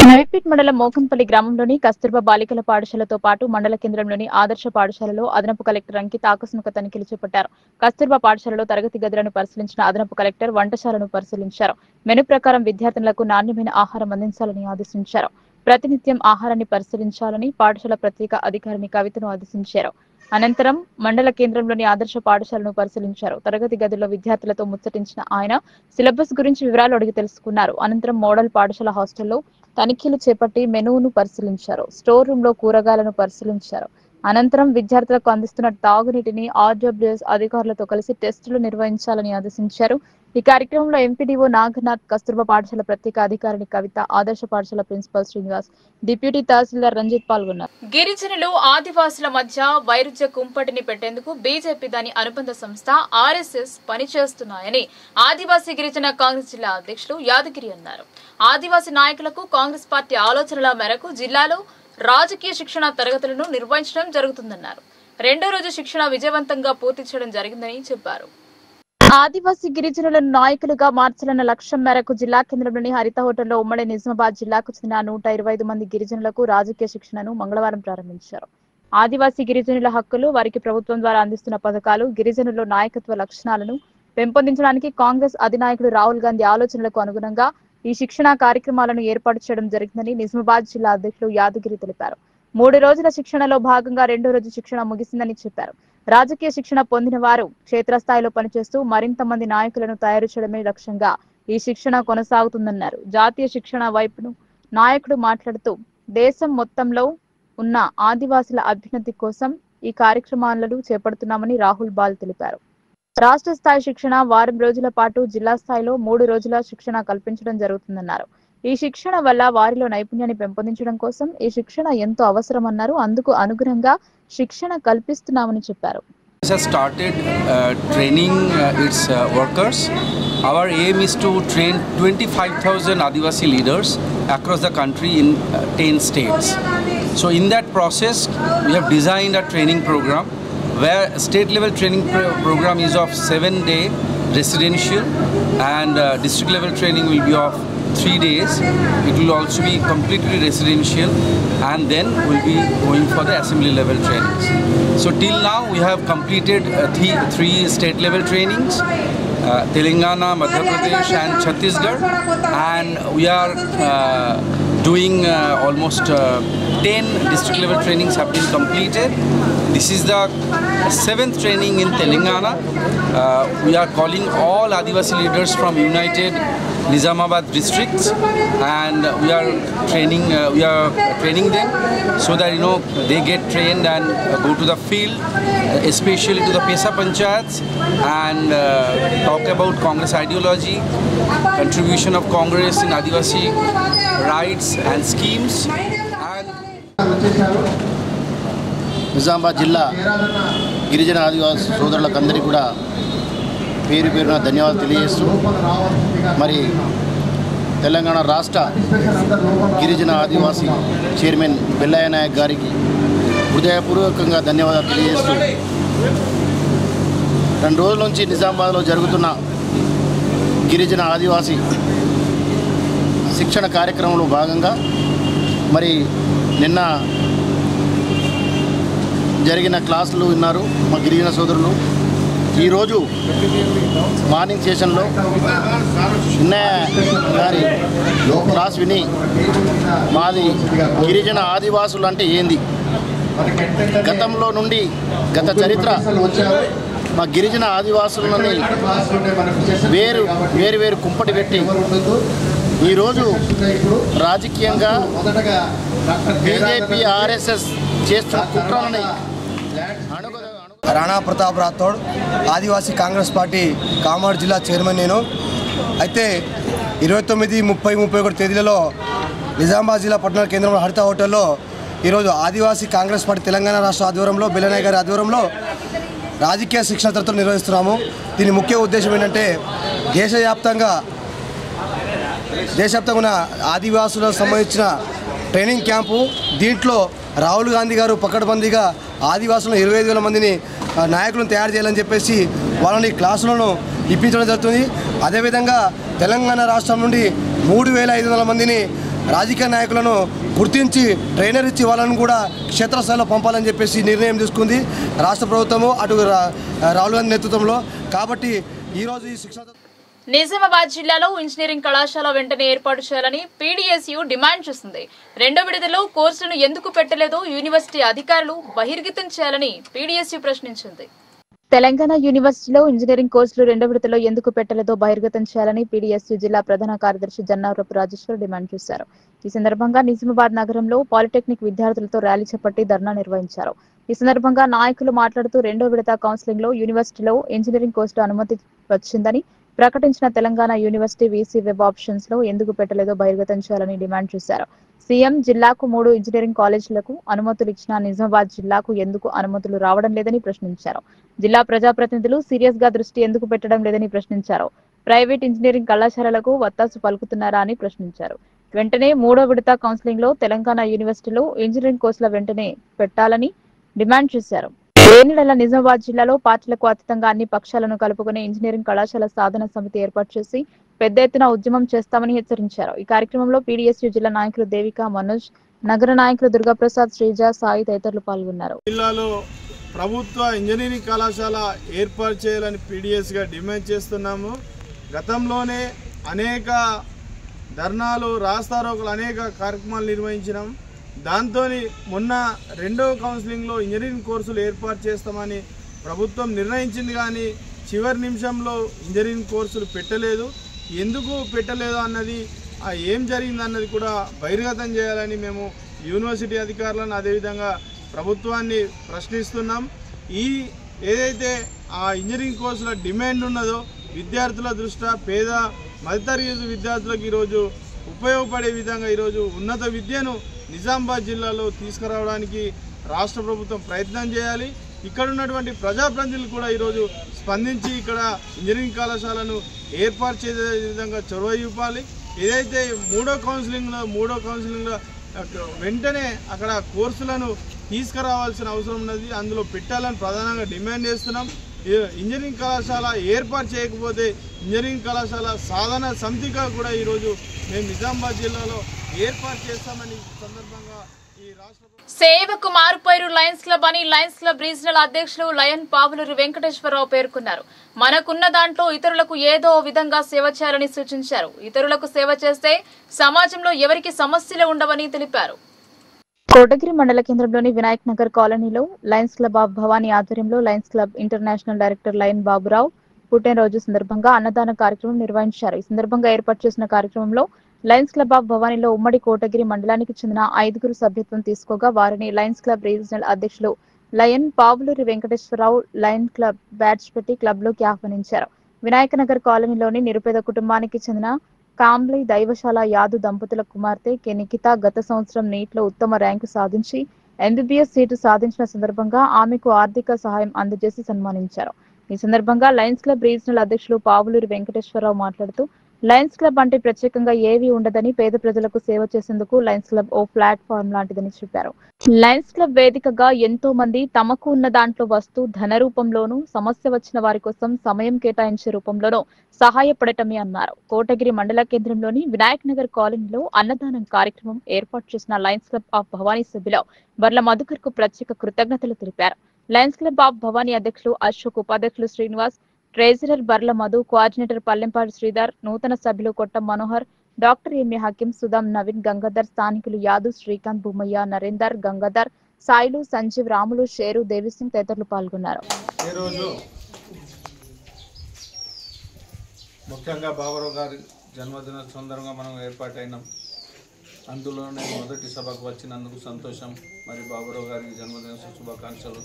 Speaker 3: నవిపేట్ మండలం మోకంపల్లి గ్రామంలోని కస్తూర్బా బాలికల పాఠశాలతో పాటు మండల కేంద్రంలోని ఆదర్శ పాఠశాలలో అదనపు కలెక్టర్ అంకిత ఆకస్మిక తనిఖీలు చేపట్టారు. కస్తూర్బా పాఠశాలలో తరగతి గదులను పరిశీలించిన అదనపు కలెక్టర్ వంటశాలను పరిశీలించారు. మెను ప్రకారం విద్యార్థులకు నాణ్యమైన ఆహారం అందించాలని ఆదేశించారు. ప్రతినిత్యం ఆహారాన్ని పరిశీలించాలని పాఠశాల ప్రత్యేక అధికారిని కవితను ఆదేశించారు. అనంతరం మండల కేంద్రంలోని ఆదర్శ పాఠశాలను పరిశీలించారు. తరగతి గదుల్లో విద్యార్థులతో ముచ్చటించిన ఆయన సిలబస్ గురించి వివరాలు అడిగి తెలుసుకున్నారు. అనంతరం మోడల్ పాఠశాల హాస్టల్లో తనిఖీలు చేపట్టి మెనూను పరిశీలించారు. స్టోర్ రూమ్ లో కూరగాయలను పరిశీలించారు. అనంతరం విద్యార్థులకు అందిస్తున్న తాగునీటిని ఆర్డబ్ల్యూఎస్ అధికారులతో కలిసి టెస్టులు నిర్వహించాలని ఆదేశించారు. ఈ కార్యక్రమంలో ఎంపీడీఓ నాగనాథ్, కస్తూర్బా పాఠశాల ప్రత్యేక అధికారిని కవిత, ఆదర్శ పాఠశాల ప్రిన్సిపల్ శ్రీనివాస్, డిప్యూటీ తహసీల్దార్ రంజిత్ పాల్గొన్నారు.
Speaker 1: గిరిజనులు ఆదివాసుల మధ్య వైరుధ్య కుంపటిని పెట్టేందుకు బీజేపీ దాని అనుబంధ సంస్థ ఆర్ఎస్ఎస్ పనిచేస్తున్నాయని ఆదివాసీ గిరిజన కాంగ్రెస్ జిల్లా అధ్యక్షులు యాదగిరి అన్నారు. ఆదివాసీ నాయకులకు కాంగ్రెస్ పార్టీ ఆలోచనల మేరకు జిల్లాలో రాజకీయ శిక్షణ తరగతులను నిర్వహించడం జరుగుతుందన్నారు. రెండో రోజు శిక్షణ విజయవంతంగా పూర్తి చేయడం జరిగిందని చెప్పారు.
Speaker 3: ఆదివాసీ గిరిజనులను నాయకులుగా మార్చాలన్న లక్ష్యం మేరకు జిల్లా కేంద్రంలోని హరిత హోటల్లో ఉమ్మడి నిజామాబాద్ జిల్లాకు చెందిన 125 మంది గిరిజనులకు రాజకీయ శిక్షణను మంగళవారం ప్రారంభించారు. ఆదివాసీ గిరిజనుల హక్కులు, వారికి ప్రభుత్వం ద్వారా అందిస్తున్న పథకాలు, గిరిజనుల్లో నాయకత్వ లక్షణాలను పెంపొందించడానికి కాంగ్రెస్ అధినాయకుడు రాహుల్ గాంధీ ఆలోచనలకు అనుగుణంగా ఈ శిక్షణా కార్యక్రమాలను ఏర్పాటు చేయడం జరిగిందని నిజామాబాద్ జిల్లా అధ్యక్షులు యాదగిరి తెలిపారు. 3 రోజుల శిక్షణలో భాగంగా రెండో రోజు శిక్షణ ముగిసిందని చెప్పారు. రాజకీయ శిక్షణ పొందిన వారు క్షేత్రస్థాయిలో పనిచేస్తూ మరింత మంది నాయకులను తయారు చేయడమే లక్ష్యంగా ఈ శిక్షణ కొనసాగుతుందన్నారు. జాతీయ శిక్షణ వైపును నాయకుడు మాట్లాడుతూ దేశం మొత్తంలో ఉన్న ఆదివాసుల అభ్యున్నతి కోసం ఈ కార్యక్రమాలను చేపడుతున్నామని రాహుల్ బాల్ తెలిపారు. రాష్ట్ర స్థాయి శిక్షణ వారం రోజుల పాటు, జిల్లా స్థాయిలో 3 రోజుల శిక్షణ కల్పించడం జరుగుతుందన్నారు. ఈ శిక్షణ వల్ల వారిలో నైపుణ్యాన్ని పెంపొందించడం కోసం ఈ శిక్షణ ఎంతో అవసరమన్నారు. అందుకు అనుగుణంగా శిక్షణ కల్పిస్తున్నామని చెప్పారు.
Speaker 8: has started training its workers. Our aim is to train 25,000 Adivasi leaders across the country in 10 states. So in that process, we have designed a training program where state level training program is of 7-day residential and district level training will be of 3 days. It will also be completely residential and then we'll be going for the assembly level trainings. So till now we have completed 3 state level trainings, Telangana, Madhya Pradesh and Chhattisgarh, and we are doing almost 10 district level trainings have been completed. This is the 7th training in Telangana. We are calling all Adivasi leaders from United Nizamabad districts and we are training them so that they get trained and go to the field, especially to the Pesa Panchayats, and talk about Congress ideology, contribution of Congress in Adivasi rights and schemes.
Speaker 9: Nizamabad జిల్లా గిరిజన ఆదివాసీ సోదరులకందరికీ కూడా పేరు పేరున ధన్యవాదాలు తెలియజేస్తూ, మరి తెలంగాణ రాష్ట్ర గిరిజన ఆదివాసీ చైర్మన్ బెల్లయ్య నాయక్ గారికి హృదయపూర్వకంగా ధన్యవాదాలు తెలియజేస్తూ, 2 రోజుల నుంచి నిజామాబాద్లో జరుగుతున్న గిరిజన ఆదివాసీ శిక్షణ కార్యక్రమంలో భాగంగా మరి నిన్న జరిగిన క్లాసులు విన్నారు మా గిరిజన సోదరులు. ఈరోజు మార్నింగ్ సెషన్లో చిన్నయ్య గారి క్లాస్ విని మాది గిరిజన ఆదివాసులు అంటే ఏంది, గతంలో నుండి గత చరిత్ర మా గిరిజన ఆదివాసులని వేరు కుంపటి పెట్టి ఈరోజు రాజకీయంగా బీజేపీ ఆర్ఎస్ఎస్ చేస్తున్న కుట్రలని
Speaker 10: రాణా ప్రతాప్ రాథోడ్, ఆదివాసీ కాంగ్రెస్ పార్టీ కామారెడ్డి జిల్లా చైర్మన్ నేను. అయితే 29, 30, 31 తేదీలలో నిజామాబాద్ జిల్లా పట్టణ కేంద్రంలో హరిత హోటల్లో ఈరోజు ఆదివాసీ కాంగ్రెస్ పార్టీ తెలంగాణ రాష్ట్ర ఆధ్వర్యంలో బెల్లయ్య గారి ఆధ్వర్యంలో రాజకీయ శిక్షణ తరగతులు నిర్వహిస్తున్నాము. దీని ముఖ్య ఉద్దేశం ఏంటంటే దేశవ్యాప్తంగా ఉన్న ఆదివాసులకు సంబంధించిన ట్రైనింగ్ క్యాంపు. దీంట్లో రాహుల్ గాంధీ గారు పకడ్బందీగా ఆదివాసులను 25,000 మందిని నాయకులను తయారు చేయాలని చెప్పేసి వాళ్ళని క్లాసులను ఇప్పించడం జరుగుతుంది. అదేవిధంగా తెలంగాణ రాష్ట్రం నుండి 3,500 మందిని రాజకీయ నాయకులను గుర్తించి ట్రైనర్ ఇచ్చి వాళ్ళని కూడా క్షేత్రస్థాయిలో పంపాలని చెప్పేసి నిర్ణయం తీసుకుంది రాష్ట్ర ప్రభుత్వము అటు రాహుల్ గాంధీ నేతృత్వంలో. కాబట్టి ఈరోజు ఈ శిక్షణ
Speaker 1: నిజామాబాద్ జిల్లాలో ఇంజనీరింగ్ కళాశాల వెంటనే ఏర్పాటు చేయాలని పీడీఎస్యూ డిమాండ్ చేసింది. రెండో విడతలో కోర్సులను ఎందుకు పెట్టలేదో యూనివర్సిటీ అధికారులు బహిర్గతం చేయాలని పీడీఎస్యూ ప్రశ్నించింది.
Speaker 3: తెలంగాణ యూనివర్సిటీలో ఇంజనీరింగ్ కోర్సులు రెండో విడతలో ఎందుకు పెట్టలేదో బహిర్గతం చేయాలని పీడీఎస్యూ జిల్లా ప్రధాన కార్యదర్శి జన్నారపు రాజేశ్వర్ డిమాండ్ చేశారు. ఈ సందర్భంగా నిజామాబాద్ నగరంలో పాలిటెక్నిక్ విద్యార్థులతో ర్యాలీ చేపట్టి ధర్నా నిర్వహించారు. ఈ సందర్భంగా నాయకులు మాట్లాడుతూ రెండో విడత కౌన్సిలింగ్ లో యూనివర్సిటీలో ఇంజనీరింగ్ కోర్సులో అనుమతి వచ్చిందని ప్రకటించిన Telangana university VC web options లో ఎందుకు పెట్టలేదో బహిర్గతం చేయాలని డిమాండ్ చేశారు. సీఎం జిల్లాకు 3 ఇంజనీరింగ్ కాలేజీలకు అనుమతులు ఇచ్చినా నిజామాబాద్ జిల్లాకు ఎందుకు అనుమతులు రావడం లేదని ప్రశ్నించారు. జిల్లా ప్రజాప్రతినిధులు సీరియస్ గా దృష్టి ఎందుకు పెట్టడం లేదని ప్రశ్నించారు. ప్రైవేట్ ఇంజనీరింగ్ కళాశాలలకు వత్తాసు పలుకుతున్నారా అని ప్రశ్నించారు. వెంటనే 3వ విడత కౌన్సిలింగ్ లో తెలంగాణ యూనివర్సిటీలో ఇంజనీరింగ్ కోర్సుల వెంటనే పెట్టాలని డిమాండ్ చేశారు. ఏనిడల నిజామాబాద్ జిల్లాలో పార్టీలకు అతీతంగా అన్ని పక్షాలను కలుపుకునే ఇంజనీరింగ్ కళాశాల సాధన సమితి ఏర్పాటు చేసి పెద్ద ఎత్తున ఉద్యమం చేస్తామని హెచ్చరించారు. ఈ కార్యక్రమంలో పీడీఎస్యూ జిల్లా నాయకులు దేవిక, మనోజ్, నగర నాయకులు దుర్గాప్రసాద్, శ్రీజ, సాయి తదితరులు పాల్గొన్నారు.
Speaker 11: జిల్లాలో ప్రభుత్వ ఇంజనీరింగ్ కళాశాల ఏర్పాటు చేయాలని పీడీఎస్గా డిమాండ్ చేస్తున్నాము. గతంలోనే అనేక ధర్నాలు, రాస్తారోకలు, అనేక కార్యక్రమాలు నిర్వహించినాం. దాంతో మొన్న రెండవ కౌన్సిలింగ్లో ఇంజనీరింగ్ కోర్సులు ఏర్పాటు చేస్తామని ప్రభుత్వం నిర్ణయించింది. కానీ చివరి నిమిషంలో ఇంజనీరింగ్ కోర్సులు పెట్టలేదు. ఎందుకు పెట్టలేదు అన్నది, ఏం జరిగింది అన్నది కూడా బహిర్గతం చేయాలని మేము యూనివర్సిటీ అధికారులను అదేవిధంగా ప్రభుత్వాన్ని ప్రశ్నిస్తున్నాం. ఏదైతే ఆ ఇంజనీరింగ్ కోర్సుల డిమాండ్ ఉన్నదో విద్యార్థుల దృష్ట్యా పేద మధ్యతరగతి విద్యార్థులకు ఈరోజు ఉపయోగపడే విధంగా ఈరోజు ఉన్నత విద్యను నిజామాబాద్ జిల్లాలో తీసుకురావడానికి రాష్ట్ర ప్రభుత్వం ప్రయత్నం చేయాలి. ఇక్కడ ఉన్నటువంటి ప్రజాప్రతినిధులు కూడా ఈరోజు స్పందించి ఇక్కడ ఇంజనీరింగ్ కళాశాలను ఏర్పాటు చేసే విధంగా చొరవ చూపాలి. ఏదైతే మూడో కౌన్సిలింగ్లో వెంటనే అక్కడ కోర్సులను తీసుకురావాల్సిన అవసరం ఉన్నది, అందులో పెట్టాలని ప్రధానంగా డిమాండ్ చేస్తున్నాం. ఇంజనీరింగ్ కళాశాల ఏర్పాటు చేయకపోతే ఇంజనీరింగ్ కళాశాల సాధన సమితిగా కూడా ఈరోజు మేము నిజామాబాద్ జిల్లాలో ఏర్పాటు చేస్తామని సందర్భంగా ఈ రాష్ట్ర
Speaker 1: సేవకు మారుపేరు లయన్స్ క్లబ్ అని లయన్స్ క్లబ్ రీజనల్ అధ్యక్షులు లయన్ పావులూరి వెంకటేశ్వరరావు పేర్కొన్నారు. మనకున్న దాంట్లో ఇతరులకు ఏదో విధంగా సేవ చేయాలని సూచించారు. ఇతరులకు సేవ చేస్తే సమాజంలో ఎవరికి సమస్యలు ఉండవని తెలిపారు.
Speaker 3: కోటగిరి మండల కేంద్రంలోని వినాయక్ నగర్ కాలనీలో లయన్స్ క్లబ్ ఆఫ్ భవానీ ఆధ్వర్యంలో Lions club international director lion Baburao పుట్టినరోజు సందర్భంగా అన్నదాన కార్యక్రమం నిర్వహించారు. ఈ సందర్భంగా ఏర్పాటు చేసిన కార్యక్రమంలో లయన్స్ క్లబ్ ఆఫ్ భవానీలో ఉమ్మడి కోటగిరి మండలానికి చెందిన 5గురు సభ్యత్వం తీసుకోగా వారిని లయన్స్ క్లబ్ రీజనల్ అధ్యక్షులు lion Pavuluri Venkateswara Rao lion club badge పెట్టి క్లబ్ లోకి ఆహ్వానించారు. వినాయక నగర్ కాలనీలోని నిరుపేద కుటుంబానికి చెందిన కాంబ్లీ దైవశాల యాదు దంపతుల కుమార్తె కె నిఖిత గత సంవత్సరం నీట్లో ఉత్తమ ర్యాంకు సాధించి ఎంబీబీఎస్ సీటు సాధించిన సందర్భంగా ఆమెకు ఆర్థిక సహాయం అందజేసి సన్మానించారు. ఈ సందర్భంగా లయన్స్ క్లబ్ రీజనల్ అధ్యక్షులు పావులూరి వెంకటేశ్వరరావు మాట్లాడుతూ లయన్స్ క్లబ్ అంటే ప్రత్యేకంగా ఏవీ ఉండదని, పేద ప్రజలకు సేవ చేసేందుకు లయన్స్ క్లబ్ ఓ ప్లాట్ఫామ్ లాంటిదని చెప్పారు. లయన్స్ క్లబ్ వేదికగా ఎంతో మంది తమకు ఉన్న దాంట్లో వస్తూ ధన రూపంలోనూ, సమస్య వచ్చిన వారి కోసం సమయం కేటాయించే రూపంలోనూ సహాయపడటమే అన్నారు. కోటగిరి మండల కేంద్రంలోని వినాయక్ నగర్ కాలనీలో అన్నదానం కార్యక్రమం ఏర్పాటు చేసిన లయన్స్ క్లబ్ ఆఫ్ భవానీ సభ్యులు బర్ల మధుకర్ కు ప్రత్యేక కృతజ్ఞతలు తెలిపారు. లయన్స్ క్లబ్ ఆఫ్ భవానీ అధ్యక్షులు అశోక్, ఉపాధ్యక్షులు శ్రీనివాస్, ట్రెజరర్ బర్ల మధు, కోఆర్డినేటర్ పల్లెంపాటి శ్రీధర్, నూతన సభ్యులు కొట్టం మనోహర్, డాక్టర్ ఎంఏ హకీం, సుధాం, నవీన్, గంగాధర్, స్థానికులు యాదవ్, శ్రీకాంత్, భూమయ్య, నరేందర్, గంగాధర్, సాయిలు, సంజీవ్, రాములు, షేరు, దేవిసింగ్ తదితరులు పాల్గొన్నారు.
Speaker 11: ఈరోజు ముఖ్యంగా బాబురావు గారి జన్మదిన సందర్భంగా మనం ఏర్పాటైనాం. అందులో నేను మొదటి సభకు వచ్చినందుకు సంతోషం. మరి బాబురావు గారికి జన్మదిన శుభాకాంక్షలు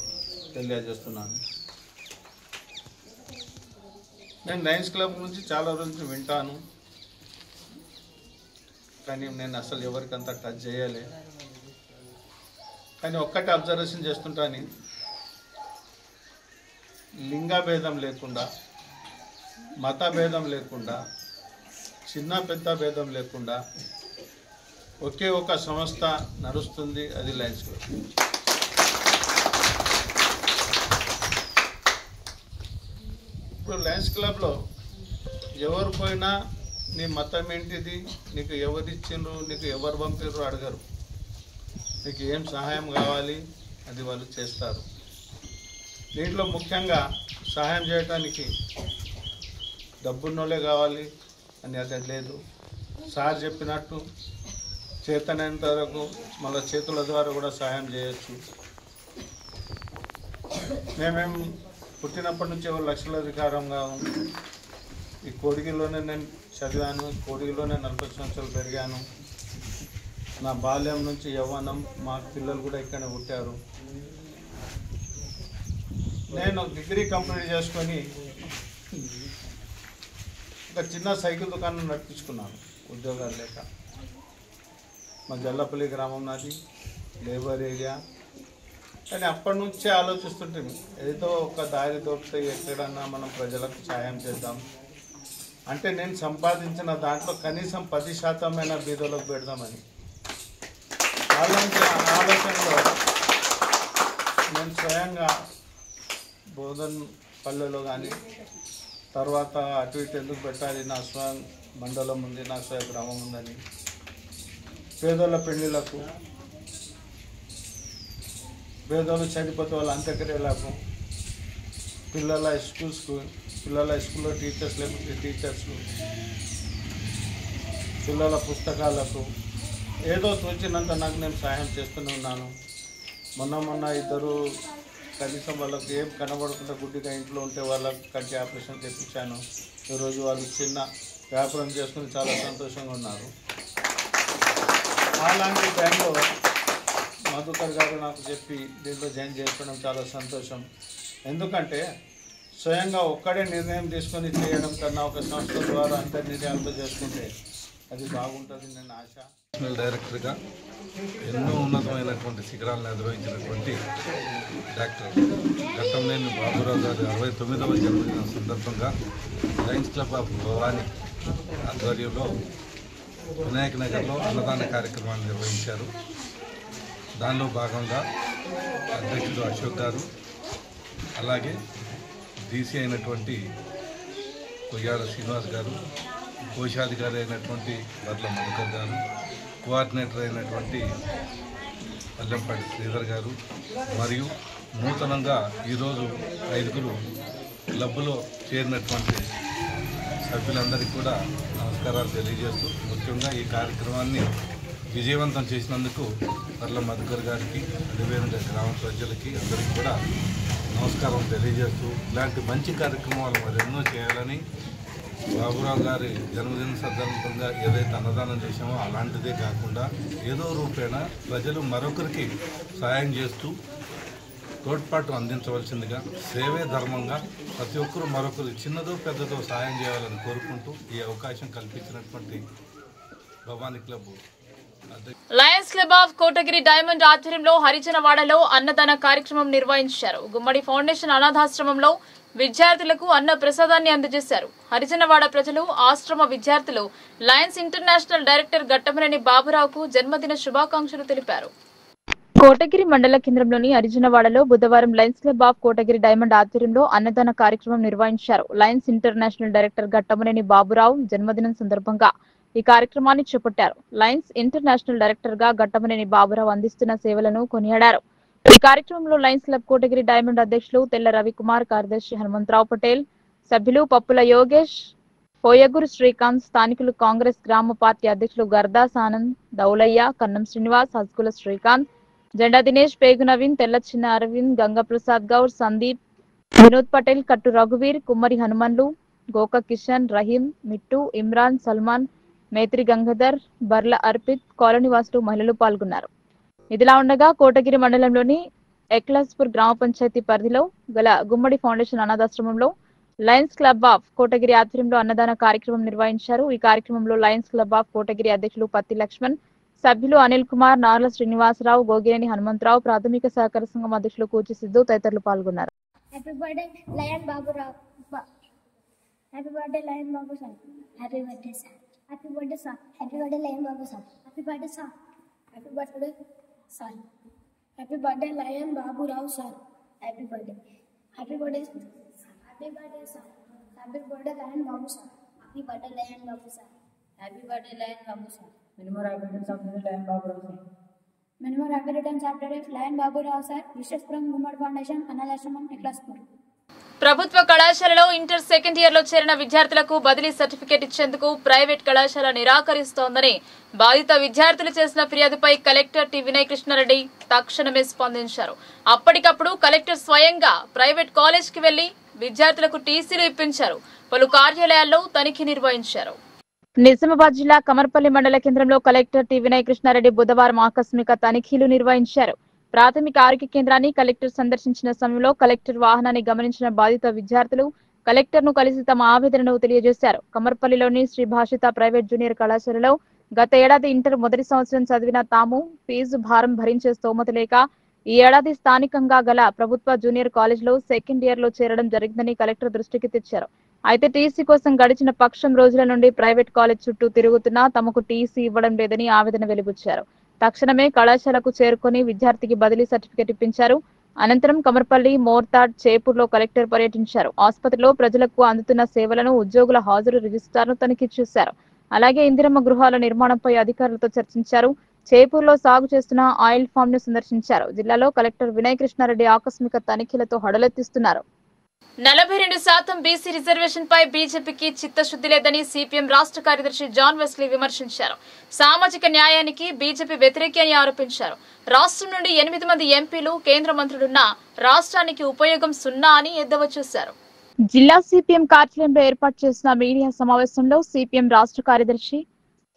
Speaker 11: తెలియజేస్తున్నాను. నేను లయన్స్ క్లబ్ గురించి చాలా రోజులు వింటాను, కానీ నేను అసలు ఎవరికి అంతా టచ్ చేయలే. కానీ ఒక్కటే అబ్జర్వేషన్ చేస్తుంటాను, లింగభేదం లేకుండా, మత భేదం లేకుండా, చిన్న పెద్ద భేదం లేకుండా ఒకే ఒక సంస్థ నడుస్తుంది, అది లయన్స్ క్లబ్. ఇప్పుడు లయన్స్ క్లబ్లో ఎవరు పోయినా నీ మతం ఏంటిది, నీకు ఎవరు ఇచ్చిండ్రు, నీకు ఎవరు పంపిర్రు అడగరు. నీకు ఏం సహాయం కావాలి అది వాళ్ళు చేస్తారు. దీంట్లో ముఖ్యంగా సహాయం చేయడానికి డబ్బున్నోళ్ళే కావాలి అని అది లేదు. సార్ చెప్పినట్టు చేతనైనంత వరకు మళ్ళీ చేతుల ద్వారా కూడా సహాయం చేయొచ్చు. మేమేం పుట్టినప్పటి నుంచి ఎవరు లక్షల అధికారంగా ఈ కోడిగిలోనే నేను చదివాను, కోడిగిలోనే 40 సంవత్సరాలు పెరిగాను. నా బాల్యం నుంచి యవ్వనం, మా పిల్లలు కూడా ఇక్కడనే పుట్టారు. నేను డిగ్రీ కంప్లీట్ చేసుకొని ఒక చిన్న సైకిల్ దుకాణం నడిపించుకున్నాను ఉద్యోగాలు లేక. మా జల్లపల్లి గ్రామం నాది, లేబర్ ఏరియా. కానీ అప్పటి నుంచే ఆలోచిస్తుంటే ఏదో ఒక దారి దొరికితే ఎక్కడన్నా మనం ప్రజలకు సాయం చేద్దాం అంటే నేను సంపాదించిన దాంట్లో కనీసం 10% బీదోలకు పెడదామని ఆలోచనలో నేను స్వయంగా బోధన్ పల్లెలో కానీ తర్వాత అటు ఇటు ఎందుకు పెట్టాలి, నా స్వయం మండలం ఉంది, నా స్వయం గ్రామం ఉందని పేదోళ్ళ పెళ్ళిళ్ళకు, పేదోళ్ళు చనిపోతే వాళ్ళ అంత్యక్రియలకు, పిల్లల స్కూల్లో టీచర్స్ లేకపోతే టీచర్స్లు, పిల్లల పుస్తకాలకు ఏదో తోచినంత నాకు నేను సహాయం చేస్తూనే ఉన్నాను. మొన్న ఇద్దరు కనీసం వాళ్ళకి ఏం కనబడకుండా గుడ్డిగా ఇంట్లో ఉంటే వాళ్ళకి కంటి ఆపరేషన్ చేయించాను. ఈరోజు వాళ్ళు చిన్న వ్యాపారం చేసుకుని చాలా సంతోషంగా ఉన్నారు. అలాంటి టైంలో మధుకర్ గారు నాకు చెప్పి దీంట్లో జాయిన్ చేసుకోవడం చాలా సంతోషం. ఎందుకంటే స్వయంగా ఒక్కడే నిర్ణయం తీసుకొని చేయడం కన్నా ఒక సంస్థ ద్వారా అంతర్ నిర్ణయాలతో చేసుకుంటే అది బాగుంటుంది నేను ఆశ.
Speaker 12: నేషనల్ డైరెక్టర్గా ఎన్నో ఉన్నతమైనటువంటి శిఖరాలను నిర్వహించినటువంటి డాక్టర్ ఘట్టంనేని బాబురావు గారి 69వ జన్మదిన సందర్భంగా లయన్స్ క్లబ్ ఆఫ్ భవానీ ఆధ్వర్యంలో వినాయక నగర్లో అన్నదాన కార్యక్రమాన్ని నిర్వహించారు. దానిలో భాగంగా అధ్యక్షుడు అశోక్ గారు, అలాగే డీసీ అయినటువంటి కొయ్యాడ శ్రీనివాస్ గారు, కోశాధికారి అయినటువంటి వర్ల మధుకర్ గారు, కోఆర్డినేటర్ అయినటువంటి పల్లెంపాటి శ్రీధర్ గారు మరియు నూతనంగా ఈరోజు 5 క్లబ్లో చేరినటువంటి సభ్యులందరికీ కూడా నమస్కారాలు తెలియజేస్తూ ముఖ్యంగా ఈ కార్యక్రమాన్ని విజయవంతం చేసినందుకు వర్ల మధుకర్ గారికి, అడివేరుగా గ్రామ ప్రజలకి అందరికీ కూడా నమస్కారం తెలియజేస్తూ ఇలాంటి మంచి కార్యక్రమాలు మరెన్నో చేయాలని, బాబురావు గారి జన్మదిన సందర్భంగా ఏదైతే అన్నదానం చేశామో అలాంటిదే కాకుండా ఏదో రూపేణ ప్రజలు మరొకరికి సాయం చేస్తూ తోడ్పాటు అందించవలసిందిగా, సేవే ధర్మంగా ప్రతి ఒక్కరూ మరొకరు చిన్నదో పెద్దదో సాయం చేయాలని కోరుకుంటూ ఈ అవకాశం కల్పించినటువంటి Bhavani club
Speaker 1: Lions Club of Kotagiri diamond ఆధ్వర్యంలో హరిజనవాడలో అన్నదాన కార్యక్రమం నిర్వహించారు. గుమ్మడి ఫౌండేషన్ అనాథాశ్రమంలో విద్యార్థులకు అన్న ప్రసాదాన్ని అందజేశారు. హరిజనవాడ ప్రజలు, ఆశ్రమ విద్యార్థులు లయన్స్ ఇంటర్నేషనల్ డైరెక్టర్ ఘట్టమనేని బాబురావుకు జన్మదిన శుభాకాంక్షలు తెలిపారు.
Speaker 3: కోటగిరి మండల కేంద్రంలోని హరిజనవాడలో బుధవారం Lions Club of Kotagiri diamond ఆధ్వర్యంలో అన్నదాన కార్యక్రమం నిర్వహించారు. Lions international director Ghattamaneni Baburao జన్మదినం సందర్భంగా ఈ కార్యక్రమాన్ని చేపట్టారు. లయన్స్ ఇంటర్నేషనల్ డైరెక్టర్ గా ఘట్టమనేని బాబురావు అందిస్తున్న సేవలను కొనియాడారు. ఈ కార్యక్రమంలో లయన్స్ క్లబ్ కోటగిరి డైమండ్ అధ్యక్షులు తెల్ల రవికుమార్, కార్యదర్శి హనుమంతరావు పటేల్, సభ్యులు పప్పుల యోగేష్, పోయగురు శ్రీకాంత్, స్థానికులు కాంగ్రెస్ గ్రామ పార్టీ అధ్యక్షులు గర్దాస్ ఆనంద్, దౌలయ్య, కన్నం శ్రీనివాస్, హస్కుల శ్రీకాంత్, జెండా దినేష్, పేగు నవీన్, తెల్ల చిన్న అరవింద్, గంగప్రసాద్ గౌడ్, సందీప్, వినోద్ పటేల్, కట్టు రఘువీర్, కుమ్మరి హనుమన్లు, గోక కిషన్, రహీం, మిట్టు, ఇమ్రాన్, సల్మాన్, మేత్రి గంగాధర్, బర్ల అర్పిత్, కాలనీ వాసులు, మహిళలు పాల్గొన్నారు. ఇదిలా ఉండగా కోటగిరి మండలంలోని ఎక్లాస్పూర్ గ్రామ పంచాయతీ పరిధిలో గల గుమ్మడి ఫౌండేషన్ అనాథాశ్రమంలో లయన్స్ క్లబ్ ఆఫ్ కోటగిరి ఆధ్వర్యంలో అన్నదాన కార్యక్రమం నిర్వహించారు. ఈ కార్యక్రమంలో లయన్స్ క్లబ్ ఆఫ్ కోటగిరి అధ్యక్షులు పత్తి లక్ష్మణ్, సభ్యులు అనిల్ కుమార్, నార్ల శ్రీనివాసరావు, గోగినేని హనుమంతరావు, ప్రాథమిక సహకార సంఘం అధ్యక్షులు కూచి సిద్ధు తదితరులు పాల్గొన్నారు.
Speaker 13: Happy birthday Lion Baburao. Happy birthday Lion Babu sir. Happy birthday sir. Happy birthday sir. Happy birthday Lion Babu sir. Happy birthday sir. Happy birthday sir. Happy birthday Lion Baburao sir. Happy birthday. Happy birthday sir. Happy birthday sir. Happy birthday Lion Babu sir. Happy birthday Lion Babu sir. Happy birthday, Lion Babu sir.
Speaker 5: Many more happy returns of the day, Lion Babu Rao sir.
Speaker 13: Many more happy returns of the day, Lion Babu Rao sir. Wishes from Gumad Foundation, Anadashramam, Eklaspur.
Speaker 1: ప్రభుత్వ కళాశాలలో inter second year లో చేరిన విద్యార్థులకు బదిలీ certificate ఇచ్చేందుకు private కళాశాల నిరాకరిస్తోందని బాధిత విద్యార్థులు చేసిన ఫిర్యాదుపై కలెక్టర్ టి వినయ్ కృష్ణారెడ్డి తక్షణమే స్పందించారు. అప్పటికప్పుడు కలెక్టర్ స్వయంగా ప్రైవేట్ కాలేజ్ కి వెళ్లి విద్యార్థులకు టీసీలు ఇప్పించారు. పలు కార్యాలయాల్లో తనిఖీ నిర్వహించారు.
Speaker 3: నిజామాబాద్ జిల్లా కమర్పల్లి మండల కేంద్రంలో కలెక్టర్ టి వినయ్ కృష్ణారెడ్డి బుధవారం ఆకస్మిక తనిఖీలు నిర్వహించారు. ప్రాథమిక ఆరోగ్య కేంద్రాన్ని కలెక్టర్ సందర్శించిన సమయంలో కలెక్టర్ వాహనాన్ని గమనించిన బాధిత విద్యార్థులు కలెక్టర్ ను కలిసి తమ ఆవేదనను తెలియజేశారు. కమర్పల్లిలోని శ్రీ భాషిత ప్రైవేట్ జూనియర్ కళాశాలలో గత ఏడాది ఇంటర్ మొదటి సంవత్సరం చదివిన తాము ఫీజు భారం భరించే స్తోమత లేక ఈ ఏడాది స్థానికంగా గల ప్రభుత్వ జూనియర్ కాలేజ్ లో సెకండ్ ఇయర్ లో చేరడం జరిగిందని కలెక్టర్ దృష్టికి తెచ్చారు. అయితే టీసీ కోసం గడిచిన పక్షం రోజుల నుండి ప్రైవేట్ కాలేజ్ చుట్టూ తిరుగుతున్నా తమకు టీసీ ఇవ్వడం లేదని ఆవేదన వెలిబుచ్చారు. తక్షణమే కళాశాలకు చేరుకుని విద్యార్థికి బదిలీ సర్టిఫికేట్ ఇప్పించారు. అనంతరం కమర్పల్లి, మోర్తాడ్, చేపూర్లో కలెక్టర్ పర్యటించారు. ఆసుపత్రిలో ప్రజలకు అందుతున్న సేవలను, ఉద్యోగుల హాజరు రిజిస్టార్ను తనిఖీ చేశారు. అలాగే ఇందిరమ్మ గృహాల నిర్మాణంపై అధికారులతో చర్చించారు. చేపూర్లో సాగు చేస్తున్న ఆయిల్ ఫామ్ ను సందర్శించారు. జిల్లాలో కలెక్టర్ వినయ్ కృష్ణారెడ్డి ఆకస్మిక తనిఖీలతో హడలెత్తిస్తున్నారు.
Speaker 1: 42% బీసీ రిజర్వేషన్ పై బీజేపీకి చిత్తశుద్ధి లేదని సిపిఎం రాష్ట్ర కార్యదర్శి జాన్ వెస్లీ విమర్శించారు. సామాజిక న్యాయానికి బీజేపీ వ్యతిరేకి అని ఆరోపించారు. రాష్ట్రం నుండి 8 మంది ఎంపీలు, కేంద్ర మంత్రులున్నా రాష్ట్రానికి ఉపయోగం సున్నా అని ఎద్దేవా చేశారు.
Speaker 3: జిల్లా సిపిఎం కార్యాలయంలో ఏర్పాటు చేసిన మీడియా సమావేశంలో సిపిఎం రాష్ట్ర కార్యదర్శి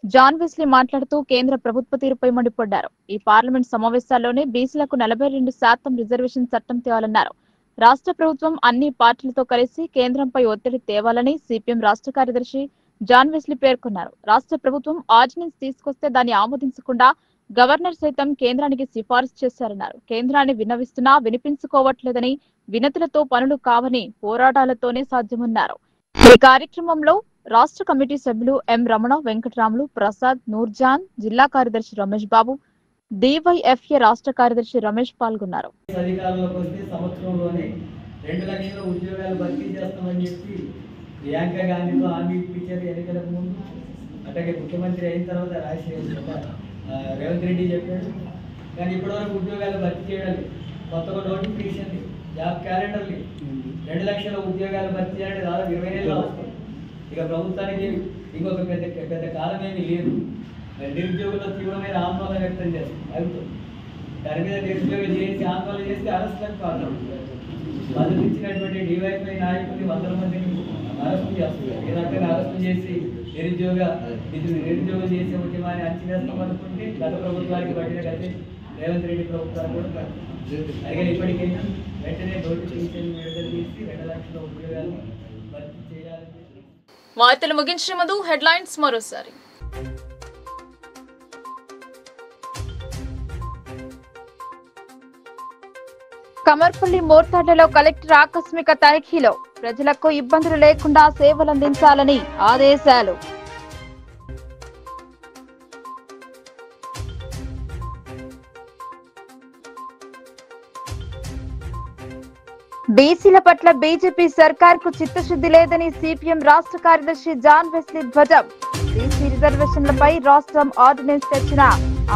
Speaker 3: జాన్ వెస్లీ మాట్లాడుతూ కేంద్ర ప్రభుత్వ తీరుపై మండిపడ్డారు. ఈ పార్లమెంట్ సమావేశాల్లోనే బీసీలకు 42% రిజర్వేషన్ చట్టం తేవాలన్నారు. రాష్ట్ర ప్రభుత్వం అన్ని పార్టీలతో కలిసి కేంద్రంపై ఒత్తిడి తేవాలని సిపిఎం రాష్ట్ర కార్యదర్శి జాన్ వెస్లీ పేర్కొన్నారు. రాష్ట్ర ప్రభుత్వం ఆర్డినెన్స్ తీసుకొస్తే దాన్ని ఆమోదించకుండా గవర్నర్ సైతం కేంద్రానికి సిఫారసు చేశారన్నారు. కేంద్రాన్ని విన్నవిస్తున్నా వినిపించుకోవట్లేదని, వినతులతో పనులు కావని, పోరాటాలతోనే సాధ్యమన్నారు. ఈ కార్యక్రమంలో రాష్ట్ర కమిటీ సభ్యులు ఎం రమణ, వెంకటరాములు, ప్రసాద్, నూర్జాన్, జిల్లా కార్యదర్శి రమేష్ బాబు, డివైఎఫ్ఏ రాష్ట్ర కార్యదర్శి రమేష్ పాల్గొన్నారు.
Speaker 4: అధికారంలోకి వస్తే సంవత్సరంలోనే 2 లక్షల ఉద్యోగాలు భర్తీ చేస్తామని చెప్పి ప్రియాంక గాంధీతో హామీ ఇప్పించారు ఎన్నికలకు ముందు. అట్లాగే ముఖ్యమంత్రి అయిన తర్వాత రేవంత్ రెడ్డి చెప్పాడు. కానీ ఇప్పటివరకు ఉద్యోగాలు భర్తీ చేయడం కొత్తగా నోటిఫికేషన్, జాబ్ క్యాలెండర్ 2 లక్షల ఉద్యోగాలు భర్తీ చేయాలంటే దాదాపు 20 నెలలు అవసరం. ఇక ప్రభుత్వానికి ఇంకొక పెద్ద కాలం ఏమీ లేదు. నిరుద్యోగులతో తీవ్రమైన ఆందోళన వ్యక్తం చేస్తుంది. దాని మీద నిరుద్యోగం చేసి ఆందోళన చేస్తే అరెస్టులకు కారణం. మద్దతు ఇచ్చినటువంటి డివైఎఫ్ఐ నాయకుల్ని 100 మందిని అరెస్టు చేస్తున్నారు. ఏ రకంగా అరెస్టు చేసి నిరుద్యోగం చేసే ఉద్యమాన్ని అంచివేస్తాం అనుకుంటే గత ప్రభుత్వానికి పట్టిన గతి రేవంత్ రెడ్డి ప్రభుత్వాలు కూడా అలాగే ఇప్పటికైనా వెంటనే నోటిఫికేషన్ విడుదల చేసి 2 లక్షల ఉద్యోగాలు భర్తీ చేయాలని.
Speaker 1: వార్తలు ముగించే ముందు హెడ్లైన్స్ మరోసారి.
Speaker 3: కమర్పల్లి, మోర్తాడ్లలో కలెక్టర్ ఆకస్మిక తనిఖీలో ప్రజలకు ఇబ్బందులు లేకుండా సేవలందించాలని ఆదేశాలు. బీసీల పట్ల బీజేపీ సర్కార్కు చిత్తశుద్ధి లేదని సిపిఎం రాష్ట్ర కార్యదర్శి జాన్ వెస్లీ ధ్వజం. బీసీ రిజర్వేషన్లపై రాష్ట్రం ఆర్డినెన్స్ తెచ్చినా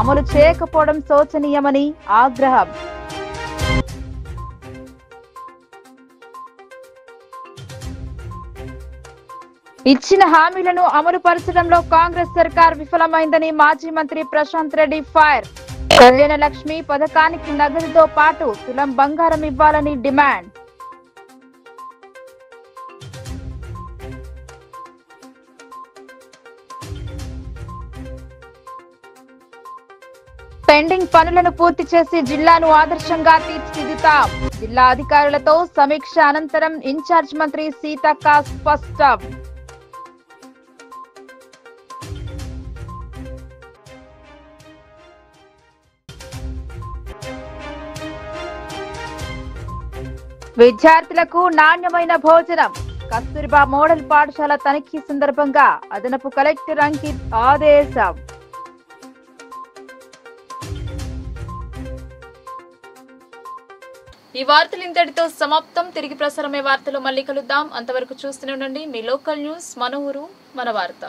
Speaker 3: అమలు చేయకపోవడం శోచనీయమని ఆగ్రహం. ఇచ్చిన హామీలను అమలు పరచడంలో కాంగ్రెస్ సర్కార్ విఫలమైందని మాజీ మంత్రి ప్రశాంత్ రెడ్డి ఫైర్. కళ్యాణ లక్ష్మి పథకానికి నగదుతో పాటు తులం బంగారం ఇవ్వాలని డిమాండ్. పెండింగ్ పనులను పూర్తి చేసి జిల్లాను ఆదర్శంగా తీర్చిదిద్దుతాం. జిల్లా అధికారులతో సమీక్ష అనంతరం ఇన్ఛార్జ్ మంత్రి సీతక్క స్పష్టం. విద్యార్థులకు నాణ్యమైన భోజనం. కస్తూర్బా మోడల్ పాఠశాల తనిఖీ సందర్భంగా అదనపు కలెక్టర్ అంకిత్ ఆదేశం.
Speaker 1: ఈ వార్తలు ఇంతటితో సమాప్తం. తిరిగి ప్రసారమే వార్తలు మళ్ళీ కలుద్దాం. అంతవరకు చూస్తూనే ఉండండి మీ లోకల్ న్యూస్, మన ఊరు మన వార్త.